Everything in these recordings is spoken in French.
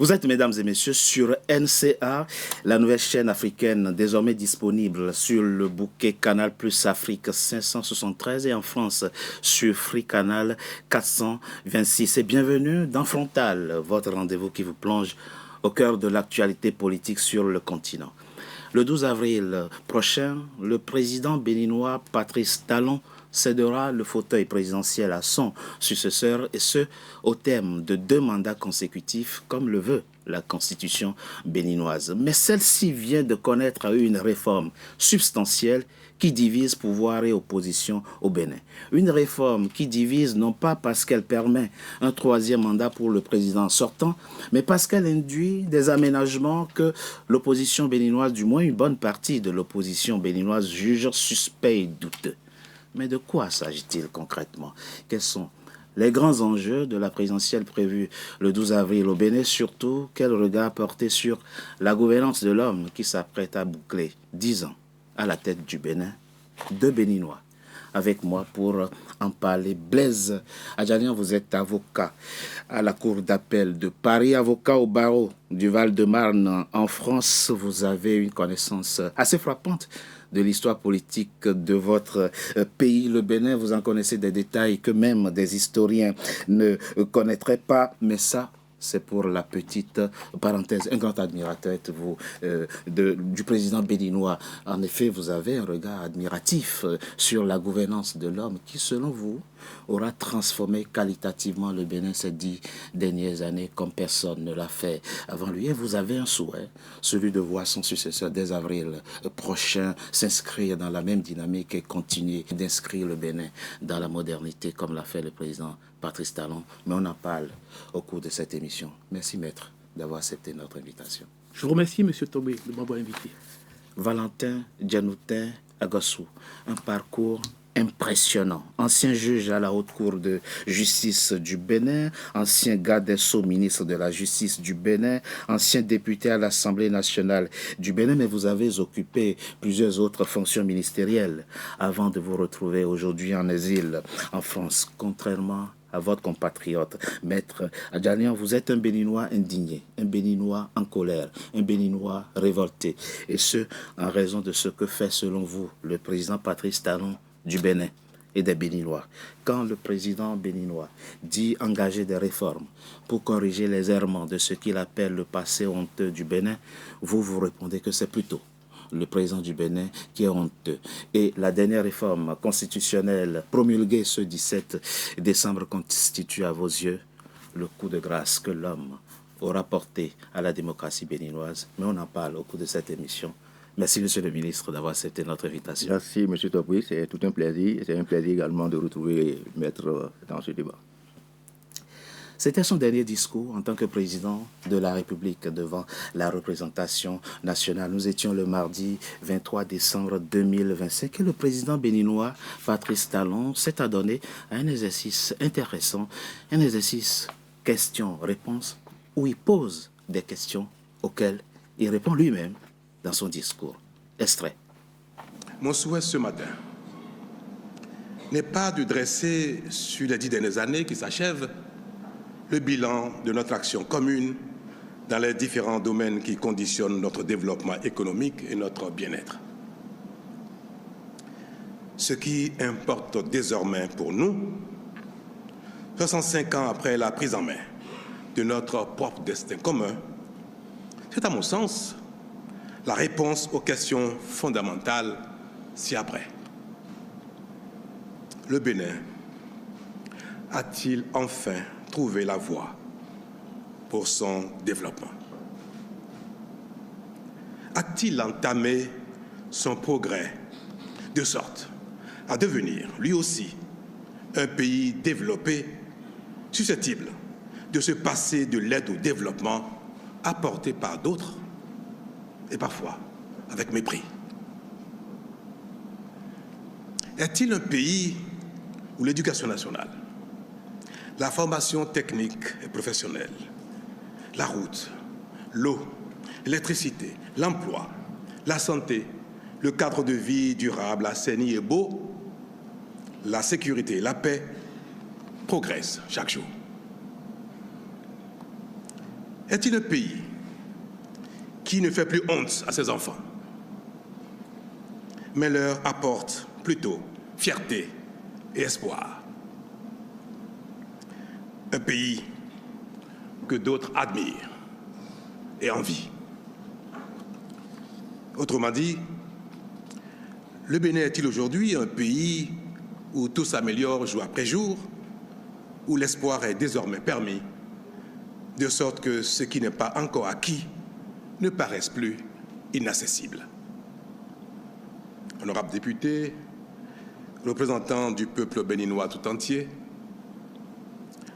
Vous êtes, mesdames et messieurs, sur NCA, la nouvelle chaîne africaine désormais disponible sur le bouquet Canal Plus Afrique 573 et en France sur Free Canal 426. Et bienvenue dans Frontal, votre rendez-vous qui vous plonge au cœur de l'actualité politique sur le continent. Le 12 avril prochain, le président béninois Patrice Talon cédera le fauteuil présidentiel à son successeur et ce, au terme de 2 mandats consécutifs comme le veut la constitution béninoise. Mais celle-ci vient de connaître une réforme substantielle qui divise pouvoir et opposition au Bénin. Une réforme qui divise non pas parce qu'elle permet un 3e mandat pour le président sortant, mais parce qu'elle induit des aménagements que l'opposition béninoise, du moins une bonne partie de l'opposition béninoise, juge suspects et douteux. Mais de quoi s'agit-il concrètement? Quels sont les grands enjeux de la présidentielle prévue le 12 avril au Bénin? Surtout, quel regard porter sur la gouvernance de l'homme qui s'apprête à boucler 10 ans à la tête du Bénin? 2 Béninois avec moi pour en parler. Blaise Adjanian, vous êtes avocat à la Cour d'appel de Paris, avocat au barreau du Val-de-Marne en France. Vous avez une connaissance assez frappante de l'histoire politique de votre pays, le Bénin. Vous en connaissez des détails que même des historiens ne connaîtraient pas, mais ça, c'est pour la petite parenthèse. Un grand admirateur êtes-vous du président béninois. En effet, vous avez un regard admiratif sur la gouvernance de l'homme qui, selon vous, aura transformé qualitativement le Bénin ces 10 dernières années comme personne ne l'a fait avant lui. Et vous avez un souhait, celui de voir son successeur dès avril prochain s'inscrire dans la même dynamique et continuer d'inscrire le Bénin dans la modernité comme l'a fait le président Patrice Talon. Mais on en parle au cours de cette émission. Merci maître d'avoir accepté notre invitation. Je vous remercie monsieur Tobé de m'avoir invité. Valentin Djanoutin Agassou, un parcours impressionnant. Ancien juge à la Haute Cour de justice du Bénin, ancien garde des Sceaux, ministre de la Justice du Bénin, ancien député à l'Assemblée nationale du Bénin, mais vous avez occupé plusieurs autres fonctions ministérielles avant de vous retrouver aujourd'hui en exil en France. Contrairement à votre compatriote, maître Adjanian, vous êtes un Béninois indigné, un Béninois en colère, un Béninois révolté. Et ce, en raison de ce que fait, selon vous, le président Patrice Talon du Bénin et des Béninois. Quand le président béninois dit engager des réformes pour corriger les errements de ce qu'il appelle le passé honteux du Bénin, vous répondez que c'est plutôt le président du Bénin qui est honteux. Et la dernière réforme constitutionnelle promulguée ce 17 décembre constitue à vos yeux le coup de grâce que l'homme aura porté à la démocratie béninoise. Mais on en parle au cours de cette émission. Merci, monsieur le ministre, d'avoir accepté notre invitation. Merci, monsieur Topouy. C'est tout un plaisir. C'est un plaisir également de retrouver le maître dans ce débat. C'était son dernier discours en tant que président de la République devant la représentation nationale. Nous étions le mardi 23 décembre 2025 et le président béninois Patrice Talon s'est adonné à un exercice intéressant, un exercice questions-réponses où il pose des questions auxquelles il répond lui-même dans son discours. Extrait. Mon souhait ce matin n'est pas de dresser sur les 10 dernières années qui s'achèvent le bilan de notre action commune dans les différents domaines qui conditionnent notre développement économique et notre bien-être. Ce qui importe désormais pour nous, 65 ans après la prise en main de notre propre destin commun, c'est à mon sens la réponse aux questions fondamentales ci-après. Le Bénin a-t-il enfin trouvé la voie pour son développement? A-t-il entamé son progrès de sorte à devenir, lui aussi, un pays développé, susceptible de se passer de l'aide au développement apportée par d'autres et parfois avec mépris? Est-il un pays où l'éducation nationale, la formation technique et professionnelle, la route, l'eau, l'électricité, l'emploi, la santé, le cadre de vie durable, assaini et beau, la sécurité et la paix progressent chaque jour? est-il un pays qui ne fait plus honte à ses enfants, mais leur apporte plutôt fierté et espoir? Un pays que d'autres admirent et envient. Autrement dit, le Bénin est-il aujourd'hui un pays où tout s'améliore jour après jour, où l'espoir est désormais permis, de sorte que ce qui n'est pas encore acquis ne paraisse plus inaccessible? Honorables députés, représentants du peuple béninois tout entier,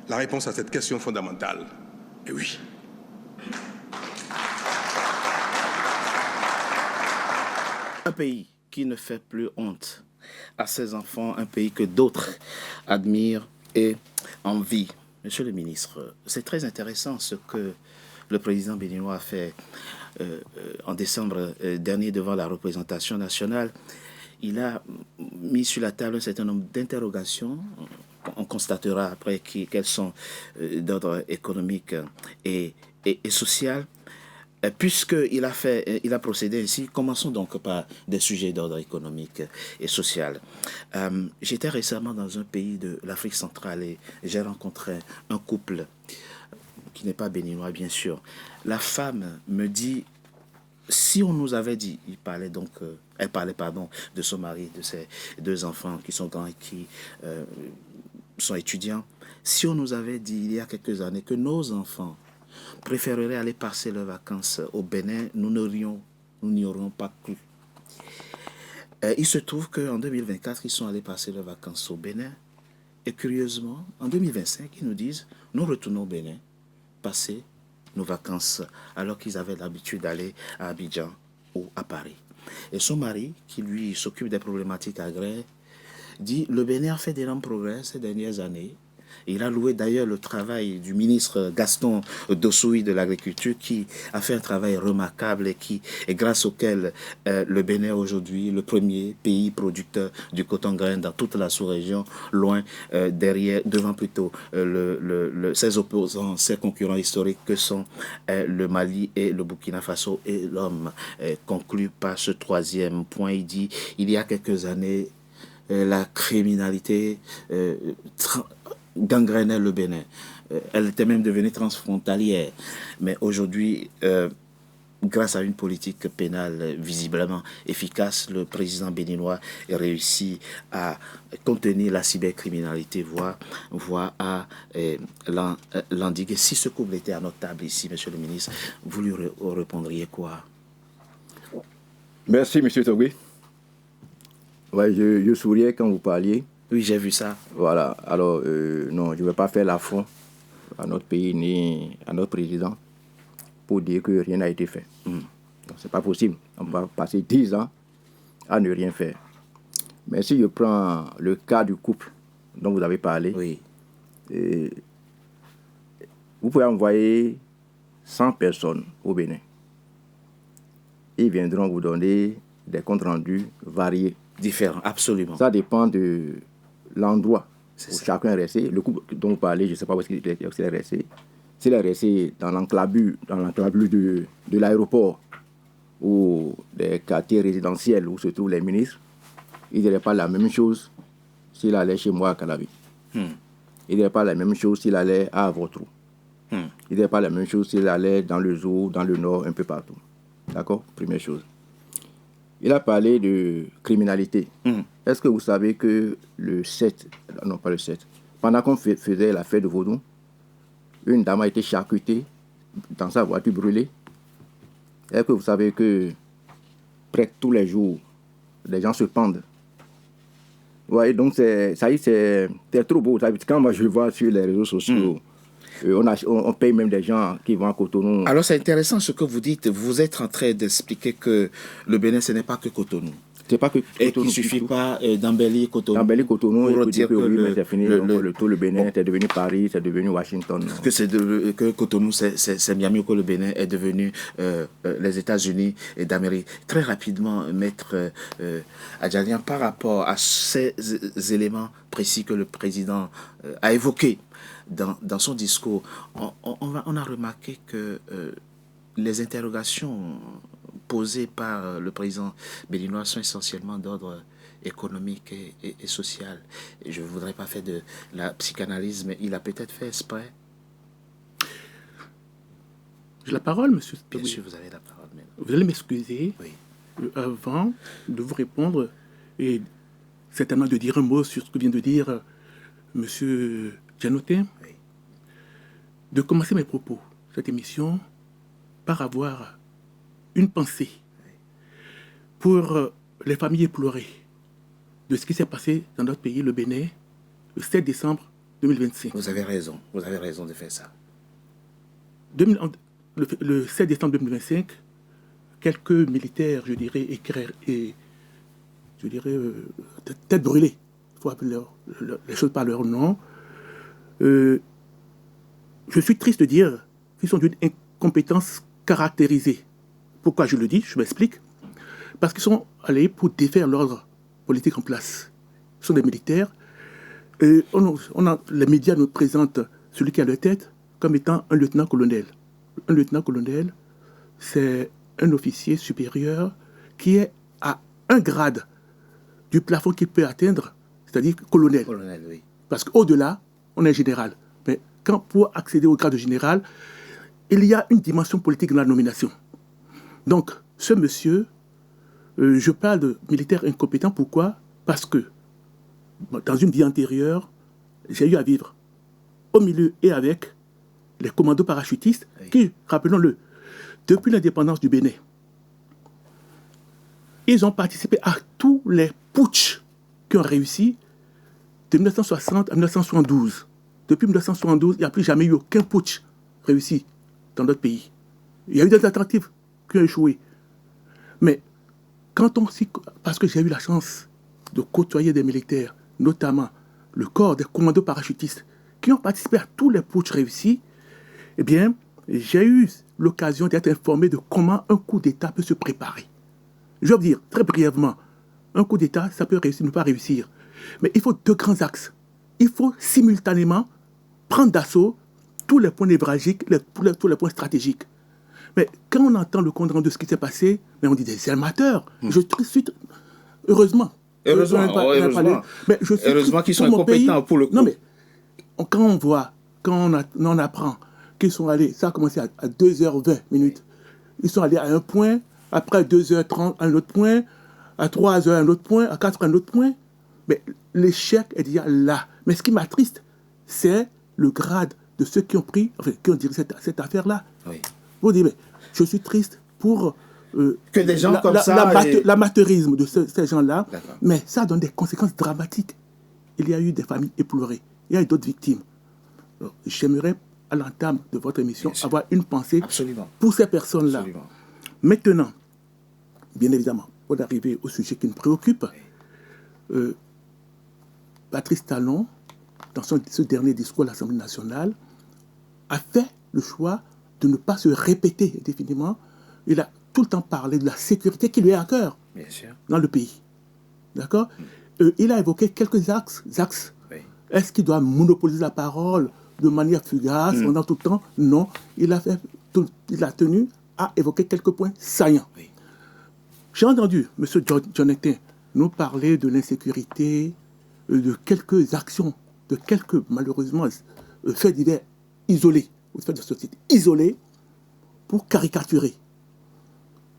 la réponse à cette question fondamentale est oui. Un pays qui ne fait plus honte à ses enfants, un pays que d'autres admirent et envient. Monsieur le ministre, c'est très intéressant ce que le président béninois a fait en décembre dernier devant la représentation nationale. Il a mis sur la table un certain nombre d'interrogations. On constatera après quelles sont d'ordre économique et social. Puisqu'il a procédé ainsi, commençons donc par des sujets d'ordre économique et social. J'étais récemment dans un pays de l'Afrique centrale et j'ai rencontré un couple qui n'est pas béninois, bien sûr. La femme me dit, si on nous avait dit, elle parlait de son mari, de ses 2 enfants qui sont grands et qui sont étudiants. Si on nous avait dit il y a quelques années que nos enfants préféreraient aller passer leurs vacances au Bénin, nous n'y aurions pas cru. Il se trouve qu'en 2024, ils sont allés passer leurs vacances au Bénin. Et curieusement, en 2025, ils nous disent, nous retournons au Bénin, passer nos vacances, alors qu'ils avaient l'habitude d'aller à Abidjan ou à Paris. Et son mari, qui lui s'occupe des problématiques agraires, dit, le Bénin a fait d'énormes progrès ces dernières années. Il a loué d'ailleurs le travail du ministre Gaston Dossoui de l'Agriculture qui a fait un travail remarquable et grâce auquel le Bénin est aujourd'hui le premier pays producteur du coton-grain dans toute la sous-région, loin devant plutôt ses opposants, ses concurrents historiques que sont le Mali et le Burkina Faso. Et l'homme conclut par ce 3e point. Il dit, il y a quelques années, la criminalité gangrénait le Bénin. Elle était même devenue transfrontalière. Mais aujourd'hui, grâce à une politique pénale visiblement efficace, le président béninois a réussi à contenir la cybercriminalité, voire à l'endiguer. Si ce couple était à notre table ici, monsieur le ministre, vous lui répondriez quoi? Merci, monsieur Togui. Ouais, je souriais quand vous parliez. Oui, j'ai vu ça. Voilà. Alors, non, je ne vais pas faire l'affront à notre pays ni à notre président pour dire que rien n'a été fait. Donc, ce n'est pas possible. On va passer 10 ans à ne rien faire. Mais si je prends le cas du couple dont vous avez parlé, oui. Vous pouvez envoyer 100 personnes au Bénin. Ils viendront vous donner des comptes rendus variés. Différents, absolument. Ça dépend de l'endroit où chacun est resté. Le couple dont vous parlez, je ne sais pas où est-ce qu'il est resté. S'il est resté dans l'enclavure de l'aéroport ou des quartiers résidentiels où se trouvent les ministres, il ne dirait pas la même chose s'il allait chez moi à Calabi. Il ne dirait pas la même chose s'il allait à Avotrou. Il ne dirait pas la même chose s'il allait dans le zoo, dans le nord, un peu partout. D'accord? Première chose. Il a parlé de criminalité. Est-ce que vous savez que le 7, non pas le 7, pendant qu'on faisait la fête de Vaudou, une dame a été charcutée dans sa voiture brûlée? Est-ce que vous savez que presque tous les jours, les gens se pendent? Ouais, donc c'est trop beau. Quand moi je vois sur les réseaux sociaux, on paye même des gens qui vont à Cotonou. Alors c'est intéressant ce que vous dites. Vous êtes en train d'expliquer que le Bénin, ce n'est pas que Cotonou. C'est pas que Cotonou. Et qu'il ne suffit pas d'embellir Cotonou. D'embellir Cotonou, pour dire que oui, c'est fini. Le Bénin, c'est devenu Paris, c'est devenu Washington. Que Cotonou, c'est Miami, que le Bénin est devenu les États-Unis d'Amérique. Très rapidement, Maître Adjanian, par rapport à ces éléments précis que le président a évoqués, dans son discours, on a remarqué que les interrogations posées par le président béninois sont essentiellement d'ordre économique et social. Je ne voudrais pas faire de la psychanalyse, mais il a peut-être fait exprès. J'ai la parole, monsieur. Bien sûr, vous avez la parole. Mais... Vous allez m'excuser avant de vous répondre et certainement de dire un mot sur ce que vient de dire monsieur Janotin. Oui. De commencer mes propos, cette émission, par avoir une pensée pour les familles éplorées de ce qui s'est passé dans notre pays, le Bénin, le 7 décembre 2025. Vous avez raison de faire ça. Le 7 décembre 2025, quelques militaires, je dirais, tête brûlée, il faut appeler les choses par leur nom. Je suis triste de dire qu'ils sont d'une incompétence caractérisée. Pourquoi je le dis? Je m'explique. Parce qu'ils sont allés pour défaire l'ordre politique en place. Ce sont des militaires. Et les médias nous présentent celui qui a la tête comme étant un lieutenant-colonel. Un lieutenant-colonel, c'est un officier supérieur qui est à un grade du plafond qu'il peut atteindre, c'est-à-dire colonel. Colonel, oui. Parce qu'au-delà, on est général. Mais pour accéder au grade de général, il y a une dimension politique dans la nomination. Donc, ce monsieur, je parle de militaire incompétent. Pourquoi? Parce que, dans une vie antérieure, j'ai eu à vivre au milieu et avec les commandos parachutistes qui, rappelons-le, depuis l'indépendance du Bénin, ils ont participé à tous les putschs qui ont réussi de 1960 à 1972. Depuis 1972, il n'y a plus jamais eu aucun putsch réussi dans notre pays. Il y a eu des tentatives qui ont échoué. Mais parce que j'ai eu la chance de côtoyer des militaires, notamment le corps des commandos parachutistes, qui ont participé à tous les putschs réussis, eh bien, j'ai eu l'occasion d'être informé de comment un coup d'État peut se préparer. Je vais vous dire, très brièvement, un coup d'État, ça peut réussir, ne pas réussir. Mais il faut deux grands axes. Il faut simultanément prendre d'assaut tous les points névralgiques, tous les points stratégiques. Mais quand on entend le compte rendu de ce qui s'est passé, mais on dit des amateurs. Je suis heureusement. Heureusement qu'ils sont incompétents pour le coup. Non, mais quand on apprend qu'ils sont allés, ça a commencé à 2h20 minutes. Ils sont allés à un point, après 2h30 à un autre point, à 3h à un autre point, à 4h à un autre point. Mais l'échec est déjà là. Mais ce qui m'attriste, c'est le grade de ceux qui ont dirigé cette affaire-là. Oui. Vous dites, mais je suis triste pour que des gens comme ça... L'amateurisme de ces gens-là. D'accord. Mais ça donne des conséquences dramatiques. Il y a eu des familles éplorées. Il y a eu d'autres victimes. Alors, j'aimerais, à l'entame de votre émission, avoir une pensée pour ces personnes-là. Absolument. Maintenant, bien évidemment, pour arriver au sujet qui nous préoccupe, Patrice Talon, dans ce dernier discours à l'Assemblée nationale, a fait le choix de ne pas se répéter indéfiniment. Il a tout le temps parlé de la sécurité qui lui est à cœur dans le pays. D'accord? Il a évoqué quelques axes. Oui. Est-ce qu'il doit monopoliser la parole de manière fugace pendant tout le temps? Non. Il a tenu à évoquer quelques points saillants. Oui. J'ai entendu M. Jonathan nous parler de l'insécurité, de quelques actions, de quelques, malheureusement, faits divers isolés, ou faits de société isolés, pour caricaturer.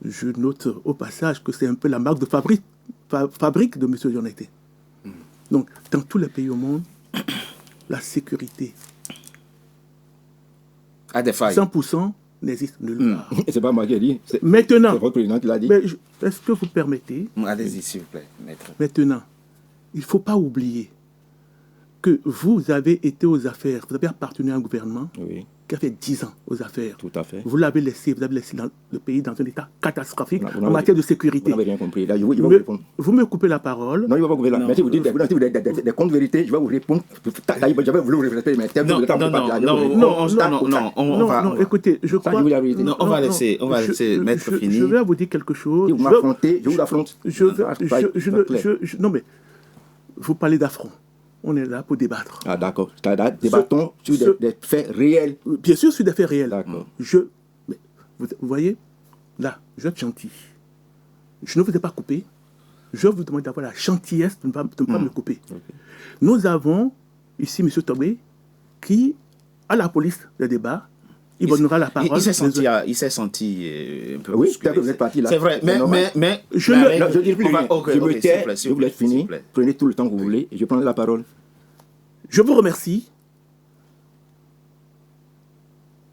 Je note au passage que c'est un peu la marque de fabrique de M. Jonathan. Donc, dans tous les pays au monde, la sécurité a des failles. 100% n'existe nulle part. C'est pas moi qui ai dit. Maintenant, c'est votre président qui l'a dit. Est-ce que vous permettez? Allez-y, s'il vous plaît, maître. Maintenant, il ne faut pas oublier que vous avez été aux affaires, vous avez appartenu à un gouvernement qui a fait 10 ans aux affaires. Tout à fait. Vous avez laissé le pays dans un état catastrophique en matière de sécurité. Vous n'avez rien compris. Là, vous me coupez la parole. Non, il ne va pas couper la parole. Mais si vous dites des contre-vérités, je vais vous répondre. J'avais voulu vous respecter, mais non, écoutez, je crois... Non, on va laisser maître finir. Je vais vous dire quelque chose. Si vous m'affrontez, je vous affronte. Non, mais vous parlez d'affront. on est là pour débattre. Ah, d'accord. Débattons sur des faits réels. Bien sûr, sur des faits réels. D'accord. Mais vous voyez, là, je vais être gentil. Je ne vous ai pas coupé. Je vous demande d'avoir la gentillesse de ne pas me couper. Okay. Nous avons ici M. Tobé qui, à la police de débat, il donnera la parole. Il s'est senti un peu oui, bousculé. vous êtes parti là. C'est vrai, mais je ne dis plus rien. Okay, je me tais, plaît, je vous laisse finir. Prenez tout le temps que vous voulez et je prends la parole. Je vous remercie.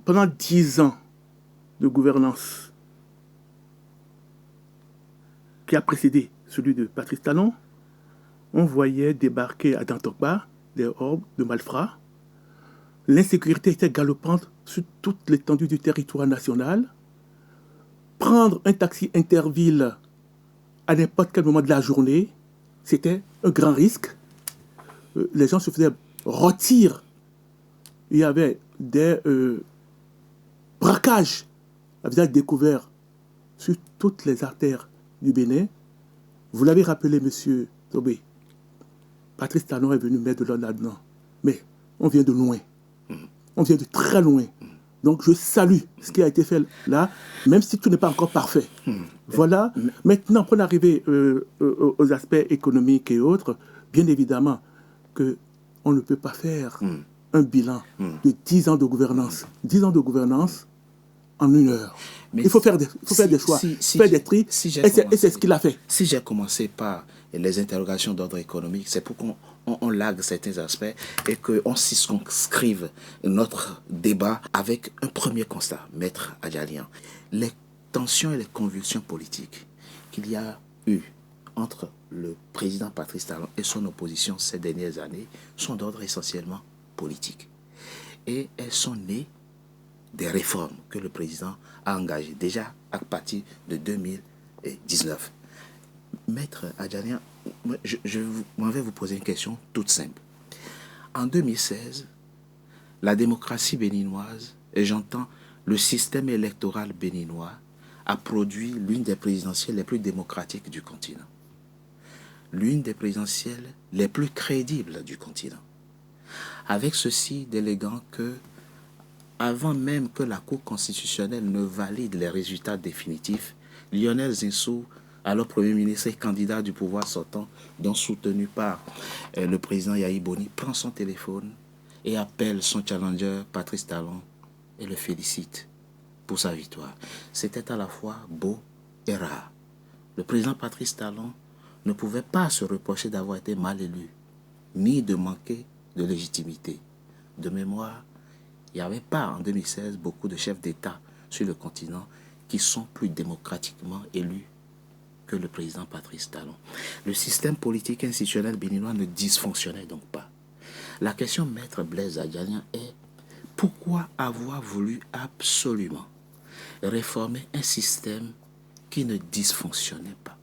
Pendant 10 ans de gouvernance qui a précédé celui de Patrice Talon, on voyait débarquer à Dantokba des hordes de malfrats. L'insécurité était galopante sur toute l'étendue du territoire national. Prendre un taxi interville à n'importe quel moment de la journée, c'était un grand risque. Les gens se faisaient rôtir. Il y avait des braquages à visage découvert sur toutes les artères du Bénin. Vous l'avez rappelé, monsieur Tobé. Patrice Talon est venu mettre de l'ordre là-dedans. Mais on vient de loin. On vient de très loin. Donc je salue ce qui a été fait là, même si tout n'est pas encore parfait. Voilà. Maintenant, pour en arriver aux aspects économiques et autres, bien évidemment qu'on ne peut pas faire un bilan de 10 ans de gouvernance. 10 ans de gouvernance en 1 heure. Mais il faut faire des choix, faire des tri, et c'est ce qu'il a fait. Si j'ai commencé par les interrogations d'ordre économique, c'est pour qu'on lague certains aspects et qu'on circonscrive notre débat avec un premier constat, Maître Adjalian. Les tensions et les convulsions politiques qu'il y a eu entre le président Patrice Talon et son opposition ces dernières années sont d'ordre essentiellement politique. Et elles sont nées des réformes que le président a engagées déjà à partir de 2019. Maître Adjalian, je vais vous poser une question toute simple. En 2016, la démocratie béninoise, et j'entends le système électoral béninois, a produit l'une des présidentielles les plus démocratiques du continent. L'une des présidentielles les plus crédibles du continent. Avec ceci d'élégant que, avant même que la Cour constitutionnelle ne valide les résultats définitifs, Lionel Zinsou, alors Premier ministre et candidat du pouvoir sortant, donc soutenu par le président Yahi Boni, prend son téléphone et appelle son challenger Patrice Talon et le félicite pour sa victoire. C'était à la fois beau et rare. Le président Patrice Talon ne pouvait pas se reprocher d'avoir été mal élu, ni de manquer de légitimité. De mémoire, il n'y avait pas en 2016 beaucoup de chefs d'État sur le continent qui sont plus démocratiquement élus que le président Patrice Talon. Le système politique institutionnel béninois ne dysfonctionnait donc pas. La question, Maître Blaise Adjalian, est pourquoi avoir voulu absolument réformer un système qui ne dysfonctionnait pas?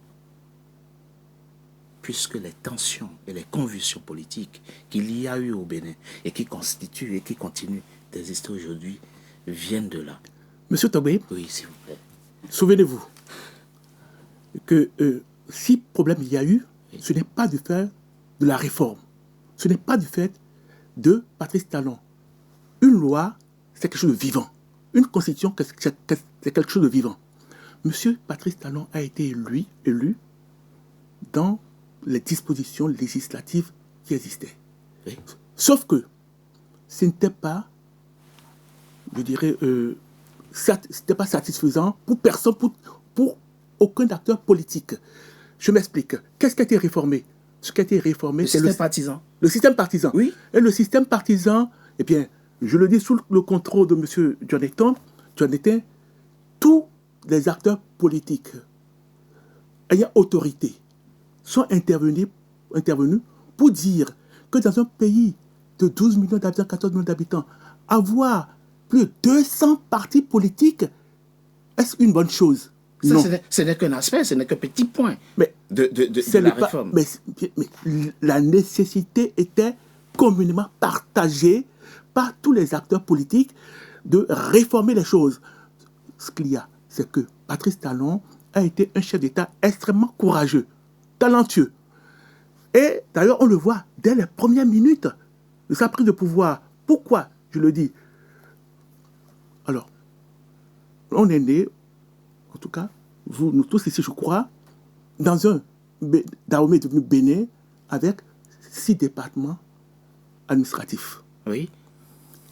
Puisque les tensions et les convulsions politiques qu'il y a eu au Bénin et qui constituent et qui continuent d'exister aujourd'hui viennent de là. Monsieur Tobé, oui, s'il vous plaît. Souvenez-vous que si problème il y a eu, oui, ce n'est pas du fait de la réforme. Ce n'est pas du fait de Patrice Talon. Une loi, c'est quelque chose de vivant. Une constitution, c'est quelque chose de vivant. Monsieur Patrice Talon a été élu dans les dispositions législatives qui existaient. Oui. Sauf que ce n'était pas, je dirais, c'était pas satisfaisant pour personne, pour aucun acteur politique. Je m'explique. Qu'est-ce qui a été réformé? Ce qui a été réformé, c'est le système partisan. Le système partisan. Oui. Et le système partisan, eh bien, je le dis sous le contrôle de M. Jonathan, tous les acteurs politiques ayant autorité sont intervenus pour dire que dans un pays de 12 millions d'habitants, 14 millions d'habitants, avoir plus de 200 partis politiques, est-ce une bonne chose? Ça, non. Ce n'est qu'un aspect, ce n'est qu'un petit point mais de la réforme. Mais la nécessité était communément partagée par tous les acteurs politiques de réformer les choses. Ce qu'il y a, c'est que Patrice Talon a été un chef d'État extrêmement courageux, talentueux. Et d'ailleurs, on le voit dès les premières minutes de sa prise de pouvoir. Pourquoi je le dis? Alors, on est né, en tout cas, nous tous ici, je crois, dans un Dahomey devenu Bénin avec 6 départements administratifs. Oui.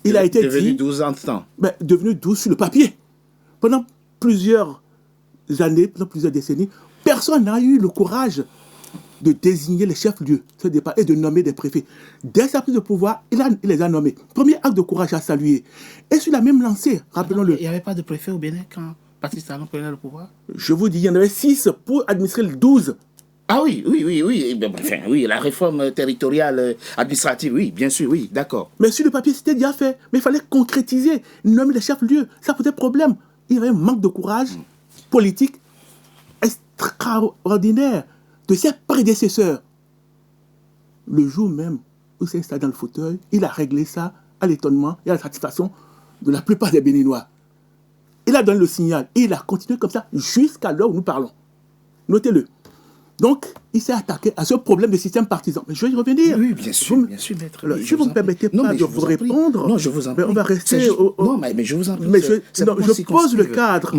Il a été devenu dit, 12 ans de temps. Devenu 12 sur le papier. Pendant plusieurs années, pendant plusieurs décennies, personne n'a eu le courage de désigner les chefs-lieux et de nommer des préfets. Dès sa prise de pouvoir, il les a nommés. Premier acte de courage à saluer. Et sur la même lancée, rappelons-le. Il n'y avait pas de préfet au Bénin quand Patrice Talon prenait le pouvoir? Je vous dis, il y en avait 6 pour administrer le 12. Ah oui. Enfin, oui, la réforme territoriale administrative, oui, bien sûr, oui, d'accord. Mais sur le papier, c'était déjà fait. Mais il fallait concrétiser, nommer les chefs-lieux. Ça posait problème. Il y avait un manque de courage politique extraordinaire de ses prédécesseurs. Le jour même où il s'est installé dans le fauteuil, il a réglé ça à l'étonnement et à la satisfaction de la plupart des Béninois. Il a donné le signal et il a continué comme ça jusqu'à l'heure où nous parlons. Notez-le. Donc, il s'est attaqué à ce problème de système partisan. Mais je vais y revenir. Oui, bien sûr, maître. Alors, si vous ne me permettez pas de vous répondre, non, je vous en prie. On va rester Non, mais je vous en prie. Mais je pose le cadre.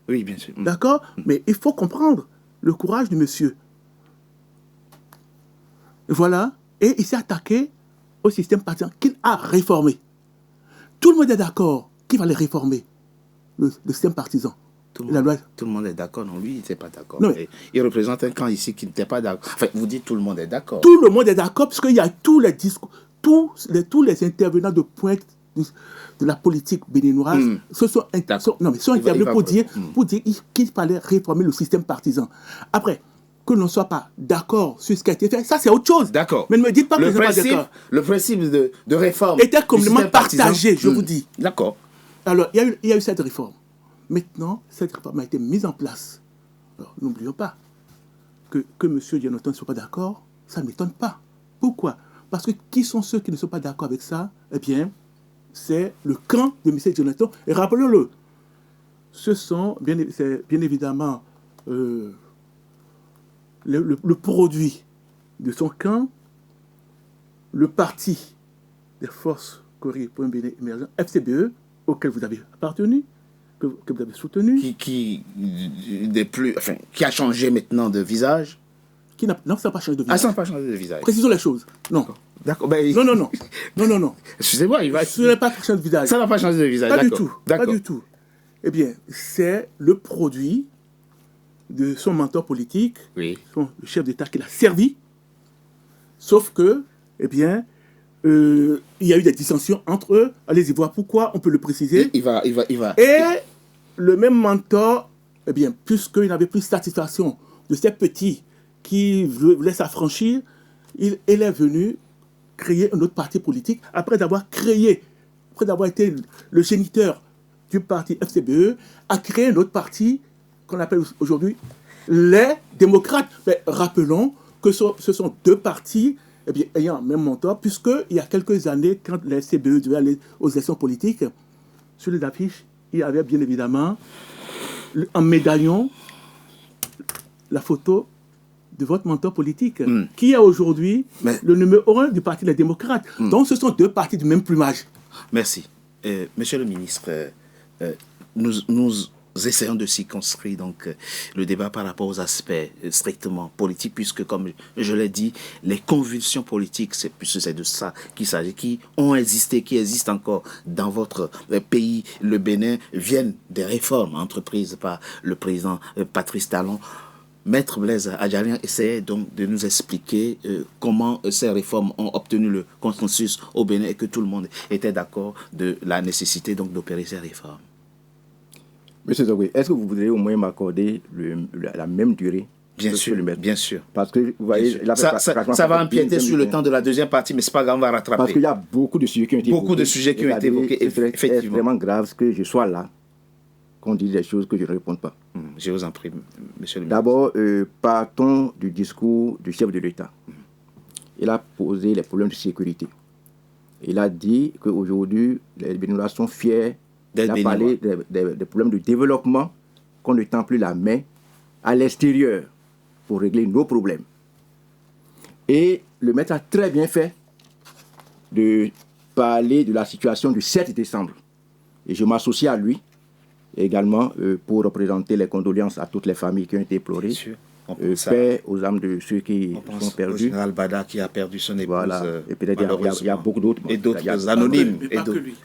Oui, bien sûr. D'accord? Mais il faut comprendre le courage du monsieur. Voilà. Et il s'est attaqué au système partisan qu'il a réformé. Tout le monde est d'accord qu'il fallait réformer le système partisan. Tout le monde est d'accord, non, lui, il n'était pas d'accord. Il représente un camp ici qui n'était pas d'accord. Enfin, vous dites tout le monde est d'accord. Tout le monde est d'accord, parce qu'il y a tous les discours, tous les intervenants de pointe de la politique béninoise sont intervenus pour dire qu'il fallait réformer le système partisan. Après, que l'on ne soit pas d'accord sur ce qui a été fait, ça c'est autre chose. D'accord. Mais ne me dites pas que je ne suis pas d'accord. Le principe de réforme était complètement partagé, je vous dis. D'accord. Alors, il y a eu cette réforme. Maintenant, cette réforme a été mise en place. Alors, n'oublions pas que M. Jonathan ne soit pas d'accord, ça ne m'étonne pas. Pourquoi? Parce que qui sont ceux qui ne sont pas d'accord avec ça? Eh bien, c'est le camp de M. Jonathan. Et rappelons-le, c'est bien évidemment le produit de son camp, le parti des forces Corée pour un Bénin émergent, FCBE, auquel vous avez appartenu, que vous avez soutenu. Qui a changé maintenant de visage. Non, ça n'a pas changé de visage. Ah, ça n'a pas changé de visage. Précisons les choses. Non. D'accord. Non. Excusez-moi, ça n'a pas changé de visage. Ça n'a pas changé de visage. Pas du tout. Eh bien, c'est le produit de son mentor politique, le chef d'État qui l'a servi. Sauf que, eh bien, il y a eu des dissensions entre eux. Allez-y voir pourquoi, on peut le préciser. Il va. Et le même mentor, eh bien, puisqu'il n'avait plus satisfaction de ces petits qui voulaient s'affranchir, il est venu créer un autre parti politique après avoir été le géniteur du parti FCBE, a créé un autre parti qu'on appelle aujourd'hui les démocrates. Mais rappelons que ce sont deux partis ayant le même mentor, puisqu'il y a quelques années, quand les FCBE devaient aller aux élections politiques, sur les affiches, il y avait bien évidemment en médaillon la photo de votre mentor politique, qui est aujourd'hui le numéro 1 du Parti des démocrates. Donc ce sont deux partis du même plumage. Merci. Monsieur le ministre, nous essayons de circonscrire donc le débat par rapport aux aspects strictement politiques, puisque, comme je l'ai dit, les convulsions politiques, c'est de ça qu'il s'agit, qui ont existé, qui existent encore dans votre pays, le Bénin, viennent des réformes entreprises par le président Patrice Talon. Maître Blaise Adjalian essayait donc de nous expliquer comment ces réformes ont obtenu le consensus au Bénin et que tout le monde était d'accord de la nécessité donc d'opérer ces réformes. Monsieur Zogoué, est-ce que vous voudriez au moins m'accorder la même durée? Bien sûr. Parce que vous voyez, ça va empiéter sur le temps de la deuxième partie, mais c'est pas grave, on va rattraper. Parce qu'il y a beaucoup de sujets qui ont été évoqués. C'est vraiment grave que je sois là, qu'on dise des choses que je ne réponds pas. Je vous en prie, monsieur le ministre. D'abord, partons du discours du chef de l'État. Il a posé les problèmes de sécurité. Il a dit qu'aujourd'hui, les Béninois sont fiers. Il a parlé des problèmes de développement, qu'on ne tend plus la main à l'extérieur pour régler nos problèmes. Et le maître a très bien fait de parler de la situation du 7 décembre. Et je m'associe à lui également pour représenter les condoléances à toutes les familles qui ont été éplorées. Paix aux âmes de ceux qui sont perdus. Au général Bada qui a perdu son épouse. Voilà. Et peut-être il y a beaucoup d'autres. Et d'autres anonymes.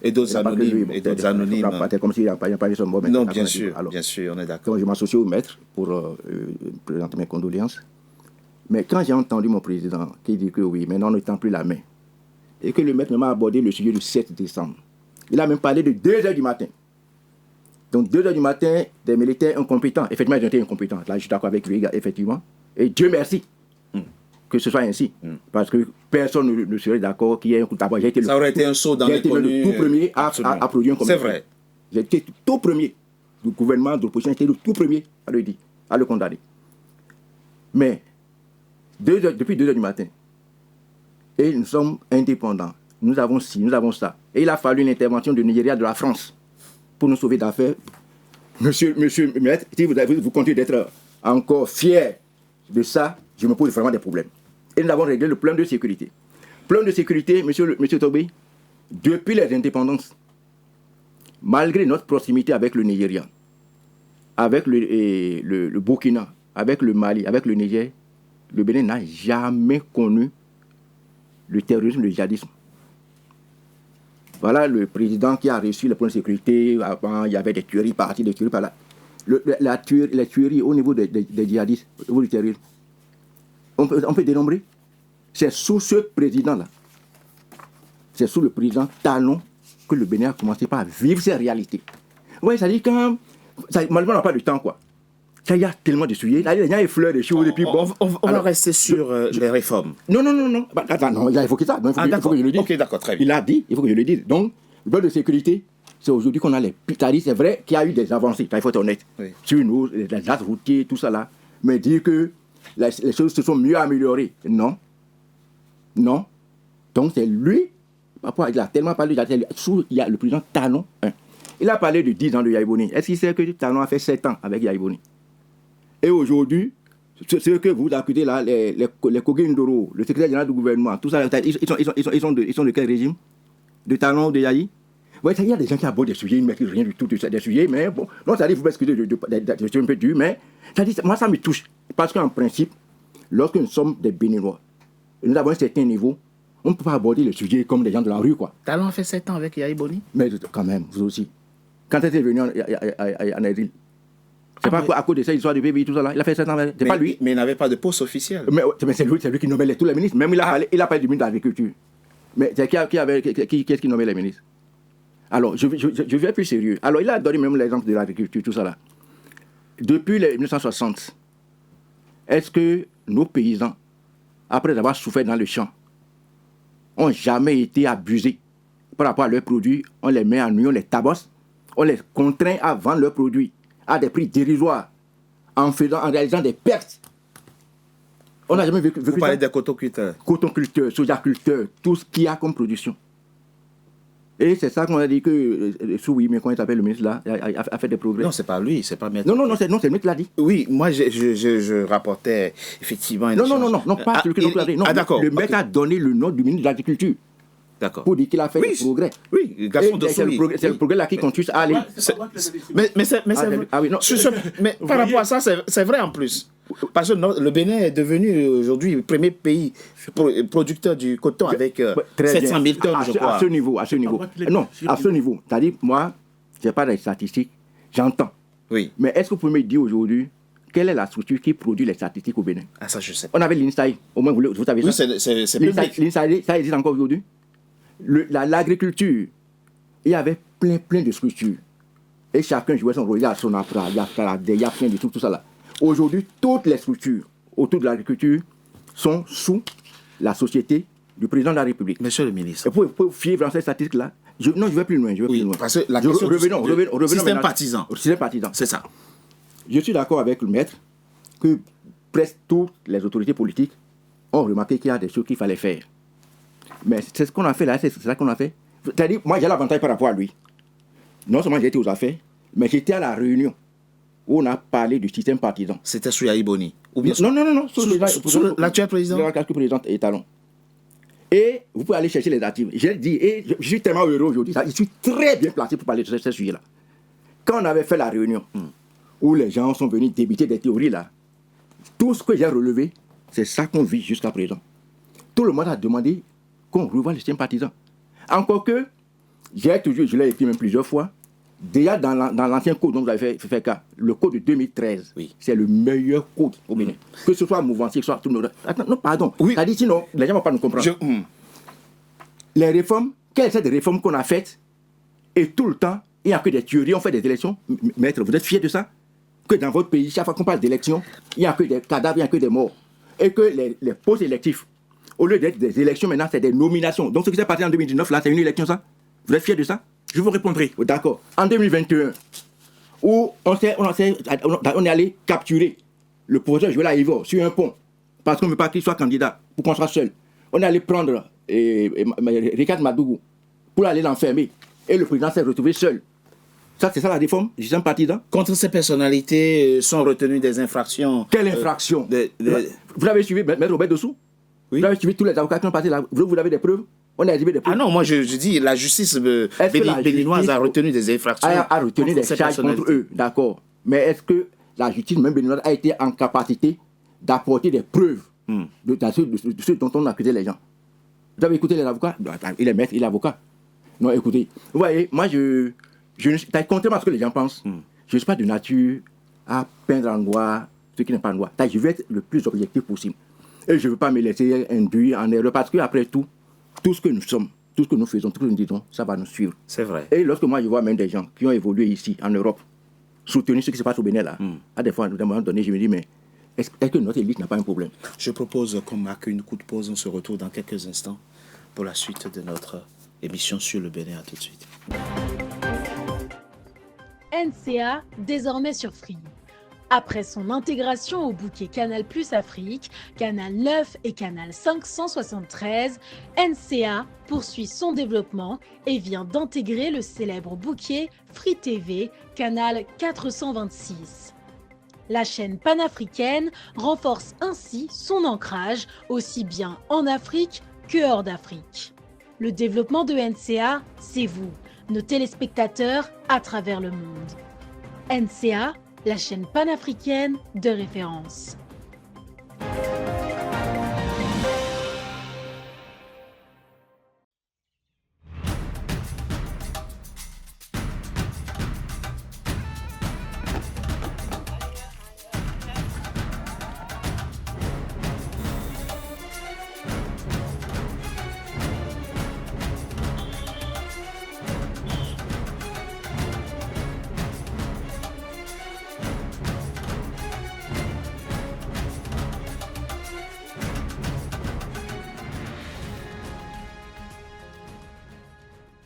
Et d'autres anonymes. Et d'autres anonymes. Comme s'il n'y a pas eu son mot. Non, bien sûr, on est d'accord. Donc je m'associe au maître pour présenter mes condoléances. Mais quand j'ai entendu mon président qui dit que oui, maintenant on ne tend plus la main, et que le maître m'a abordé le sujet du 7 décembre, il a même parlé de 2h du matin. Donc 2h du matin, des militaires incompétents. Effectivement, ils ont été incompétents. Là, je suis d'accord avec lui, effectivement. Et Dieu merci que ce soit ainsi. Parce que personne ne serait d'accord qu'il y ait un coup d'abord. Ça aurait été un saut dans l'inconnu. J'ai été le tout premier à produire un communiqué. C'est vrai. J'ai été le tout premier du gouvernement, de l'opposition, j'étais le tout premier à le dire, à le condamner. Mais depuis 2h du matin, et nous sommes indépendants. Nous avons ci, nous avons ça. Et il a fallu l'intervention du Nigeria, de la France, pour nous sauver d'affaires. Monsieur Maître, si vous continuez d'être encore fier de ça, je me pose vraiment des problèmes. Et nous avons réglé le plan de sécurité. Plan de sécurité, monsieur Tobé, depuis les indépendances, malgré notre proximité avec le Nigeria, avec le Burkina, avec le Mali, avec le Niger, le Bénin n'a jamais connu le terrorisme, le djihadisme. Voilà le président qui a reçu le plan de sécurité. Avant, il y avait des tueries par-ci, des tueries par-là. Les tueries au niveau des djihadistes, au niveau du terrorisme, on peut dénombrer. C'est sous ce président-là, c'est sous le président Talon que le Bénin a commencé par vivre ces réalités. Oui, ça dit quand... Malheureusement, on n'a pas de temps, quoi. Il y a tellement de sujets. Là, il y a des fleurs, des choses, et puis bon. On va rester sur les réformes. Non. Attends, non, il faut que ça. Il faut que je le dise. Ok, d'accord, très bien. Il a dit, il faut que je le dise. Donc, le plan de sécurité, c'est aujourd'hui qu'on a les... C'est vrai qu'il y a eu des avancées, il faut être honnête. Oui. Sur nous, les axes routiers, tout ça là. Mais dire que les choses se sont mieux améliorées, non. Donc, c'est lui, il a tellement parlé, il y a le président Talon. Il a parlé de 10 ans de Yaïboni. Est-ce qu'il sait que Talon a fait 7 ans avec Yaïboni? Et aujourd'hui, ce que vous accusez là, les Kogi Ndoro, le secrétaire général du gouvernement, tout ça, ils sont de quel régime? De Talon, de Yaï? Ouais, il y a des gens qui abordent des sujets, ils ne maîtrisent rien du tout des sujets, mais bon, non, ça dit, vous m'excusez, je suis un peu dur, mais ça dit, moi ça me touche. Parce qu'en principe, lorsque nous sommes des Béninois, nous avons un certain niveau, on ne peut pas aborder le sujet comme des gens de la rue, quoi. Talon a fait 7 ans avec Yaï Boni? Mais quand même, vous aussi. Quand il est venu en exil, c'est pas à cause de cette histoire de bébé, tout ça là. Il a fait 7 ans, c'est pas lui. Mais il n'avait pas de poste officiel. Mais c'est lui qui nommait tous les ministres. Même il a parlé du ministre de l'Agriculture. Mais c'est qui est-ce qui nommait les ministres? Alors, je vais plus sérieux. Alors, il a donné même l'exemple de l'agriculture, tout ça là. Depuis 1960, est-ce que nos paysans, après avoir souffert dans le champ, ont jamais été abusés par rapport à leurs produits? On les met en nuit, on les tabasse, on les contraint à vendre leurs produits à des prix dérisoires, en réalisant des pertes. On n'a jamais vécu Vous parlez des cotonculteurs. Cotonculteurs, sojaculteurs, tout ce qu'il y a comme production. Et c'est ça qu'on a dit que Soui, mais comment il s'appelle le ministre là, a fait des progrès. Non, c'est pas lui, c'est pas Maître. Non, c'est le ministre qui l'a dit. Oui, moi je rapportais effectivement. Non, pas celui qui l'a dit. Non, d'accord. Le maître a donné le nom du ministre de l'Agriculture. D'accord. Pour dire qu'il a fait des progrès. Oui, Gaston de Soui. C'est le progrès là qui continue à aller. Mais c'est vrai. Ah oui, non. Mais par rapport à ça, c'est vrai en plus. Parce que le Bénin est devenu aujourd'hui le premier pays producteur du coton avec 700 000 tonnes, je crois. À ce niveau. Non, à ce niveau. C'est-à-dire, moi, je n'ai pas les statistiques, j'entends. Oui. Mais est-ce que vous pouvez me dire aujourd'hui quelle est la structure qui produit les statistiques au Bénin? Ah, ça, je sais. On avait l'INSAI, au moins vous savez ça. Oui, c'est public. L'INSAI, ça existe encore aujourd'hui. L'agriculture, il y avait plein de structures. Et chacun jouait son rôle. Il y a Sonafra, il y a Caladé, il y a plein de trucs, tout ça là. Aujourd'hui, toutes les structures autour de l'agriculture sont sous la société du président de la République. Monsieur le ministre. Et pour suivre dans cette statistique-là, je vais plus loin. Parce que la question revenons système partisan. Système partisan. C'est ça. Je suis d'accord avec le maître que presque toutes les autorités politiques ont remarqué qu'il y a des choses qu'il fallait faire. Mais c'est ce qu'on a fait là, c'est ça qu'on a fait. C'est-à-dire, moi j'ai l'avantage par rapport à lui. Non seulement j'ai été aux affaires, mais j'étais à la réunion où on a parlé du système partisan. C'était sur Yaï Boni. Ou bien Non. Sous l'actuel président. L'actuel président est talon. Et vous pouvez aller chercher les dates. J'ai dit, et je suis tellement heureux aujourd'hui. Je suis très bien placé pour parler de ce sujet-là. Quand on avait fait la réunion, où les gens sont venus débiter des théories là, tout ce que j'ai relevé, c'est ça qu'on vit jusqu'à présent. Tout le monde a demandé qu'on revoie le système partisan. Encore que, je l'ai écrit même plusieurs fois, déjà dans l'ancien code dont vous avez fait cas, le code de 2013, oui, c'est le meilleur code au Bénin. Que ce soit mouvancier, que ce soit tout le monde. Attends, non, pardon. Oui. Ça dit sinon, les gens ne vont pas nous comprendre. Les réformes, quelles sont les réformes qu'on a faites, et tout le temps, il n'y a que des tueries, on fait des élections. Maître, vous êtes fiers de ça? Que dans votre pays, chaque fois qu'on parle d'élections, il n'y a que des cadavres, il n'y a que des morts. Et que les postes électifs, au lieu d'être des élections, maintenant, c'est des nominations. Donc ce qui s'est passé en 2019, là, c'est une élection, ça? Vous êtes fiers de ça? Je vous répondrai. D'accord. En 2021, où on est allé capturer le professeur Joël Ivor sur un pont, parce qu'on ne veut pas qu'il soit candidat, pour qu'on soit seul. On est allé prendre Ricard Madougou pour aller l'enfermer. Et le président s'est retrouvé seul. Ça, c'est ça la réforme du système partisan. Contre ces personnalités sont retenues des infractions. Quelle infraction? Vous l'avez suivi, Maître Robert Dessous? Oui. Vous avez suivi tous les avocats qui ont passé là. Vous avez des preuves? On a exhibé des preuves. Ah non, moi je dis la justice béninoise a retenu des infractions. A retenu des charges contre eux, d'accord. Mais est-ce que la justice même béninoise a été en capacité d'apporter des preuves de ce dont on accusait les gens? Vous avez écouté les avocats? Il est maître, il est avocat. Non, écoutez, vous voyez, moi contrairement à ce que les gens pensent, je ne suis pas de nature à peindre en noir ce qui n'est pas en noir. Je veux être le plus objectif possible. Et je ne veux pas me laisser induire en erreur parce qu'après tout ce que nous sommes, tout ce que nous faisons, tout ce que nous disons, ça va nous suivre. C'est vrai. Et lorsque moi je vois même des gens qui ont évolué ici, en Europe, soutenir ce qui se passe au Bénin là, à des fois, à un moment donné, je me dis, mais est-ce que notre élite n'a pas un problème? Je propose qu'on marque une coup de pause. On se retrouve dans quelques instants pour la suite de notre émission sur le Bénin. À tout de suite. NCA, désormais sur Free. Après son intégration au bouquet Canal Plus Afrique, Canal 9 et Canal 573, NCA poursuit son développement et vient d'intégrer le célèbre bouquet Free TV, Canal 426. La chaîne panafricaine renforce ainsi son ancrage aussi bien en Afrique que hors d'Afrique. Le développement de NCA, c'est vous, nos téléspectateurs à travers le monde. NCA, la chaîne panafricaine de référence.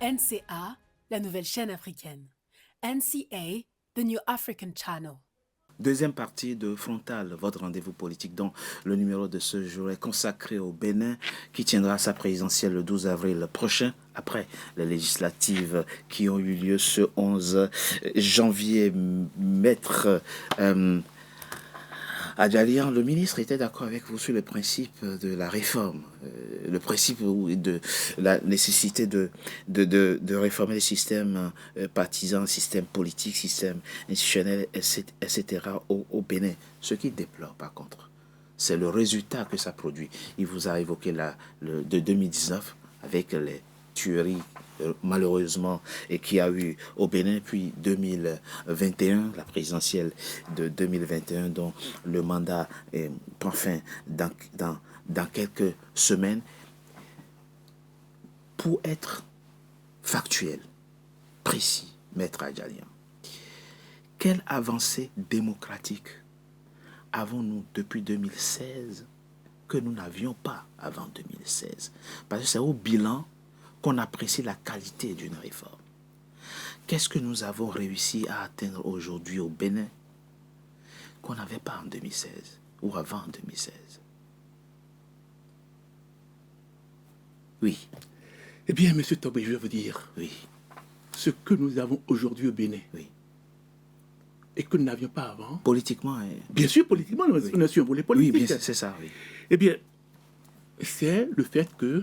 NCA, la nouvelle chaîne africaine. NCA, the New African Channel. Deuxième partie de Frontal, votre rendez-vous politique dont le numéro de ce jour est consacré au Bénin qui tiendra sa présidentielle le 12 avril prochain après les législatives qui ont eu lieu ce 11 janvier. Maître Adjalian, le ministre était d'accord avec vous sur le principe de la réforme, le principe de la nécessité de réformer le système partisan, système politique, système institutionnel, etc. au Bénin. Ce qu'il déplore par contre, c'est le résultat que ça produit. Il vous a évoqué de 2019 avec les tueries malheureusement et qui a eu au Bénin, puis 2021, la présidentielle de 2021 dont le mandat prend fin dans quelques semaines. Pour être factuel, précis, Maître Adjalian, quelle avancée démocratique avons-nous depuis 2016 que nous n'avions pas avant 2016? Parce que c'est au bilan qu'on apprécie la qualité d'une réforme. Qu'est-ce que nous avons réussi à atteindre aujourd'hui au Bénin qu'on n'avait pas en 2016 ou avant 2016? Oui. Eh bien, M. Tobé, je vais vous dire. Oui. Ce que nous avons aujourd'hui au Bénin. Oui. et que nous n'avions pas avant. Politiquement. Bien sûr, politiquement, nous avons un volet politique. Oui, bien, c'est ça, oui. Eh bien, c'est le fait que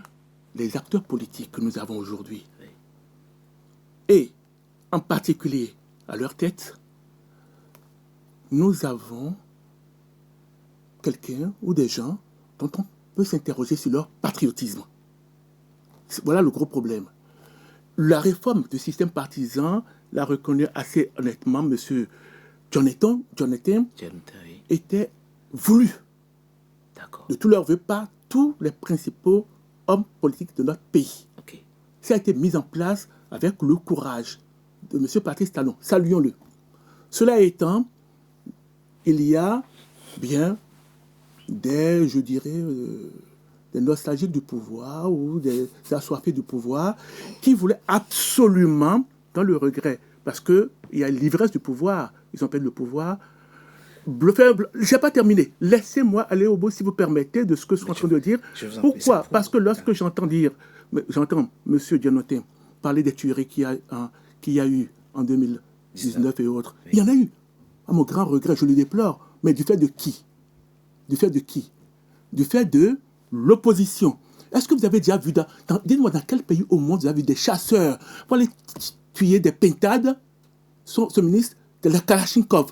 les acteurs politiques que nous avons aujourd'hui, et en particulier à leur tête, nous avons quelqu'un ou des gens dont on peut s'interroger sur leur patriotisme. Voilà le gros problème. La réforme du système partisan l'a reconnu assez honnêtement, M. Jonathan, oui. était voulu D'accord. de tout leur vœu par tous les principaux hommes politiques de notre pays. Ok. Ça a été mis en place avec le courage de M. Patrice Talon. Saluons-le. Cela étant, il y a bien des, je dirais, des nostalgiques du pouvoir ou des assoiffés du pouvoir qui voulaient absolument, dans le regret, parce qu'il y a l'ivresse du pouvoir, ils appellent le pouvoir, je n'ai pas terminé. Laissez-moi aller au bout, si vous permettez, de ce que je suis en train de dire. Pourquoi ? Parce que lorsque j'entends M. Dianotin parler des tueries qu'il y a eu en 2019 et autres, il y en a eu. À mon grand regret, je le déplore. Mais du fait de qui ? Du fait de qui ? Du fait de l'opposition. Est-ce que vous avez déjà vu, dites-moi dans quel pays au monde vous avez vu des chasseurs pour aller tuer des pintades, ce ministre, de la Kalachnikov,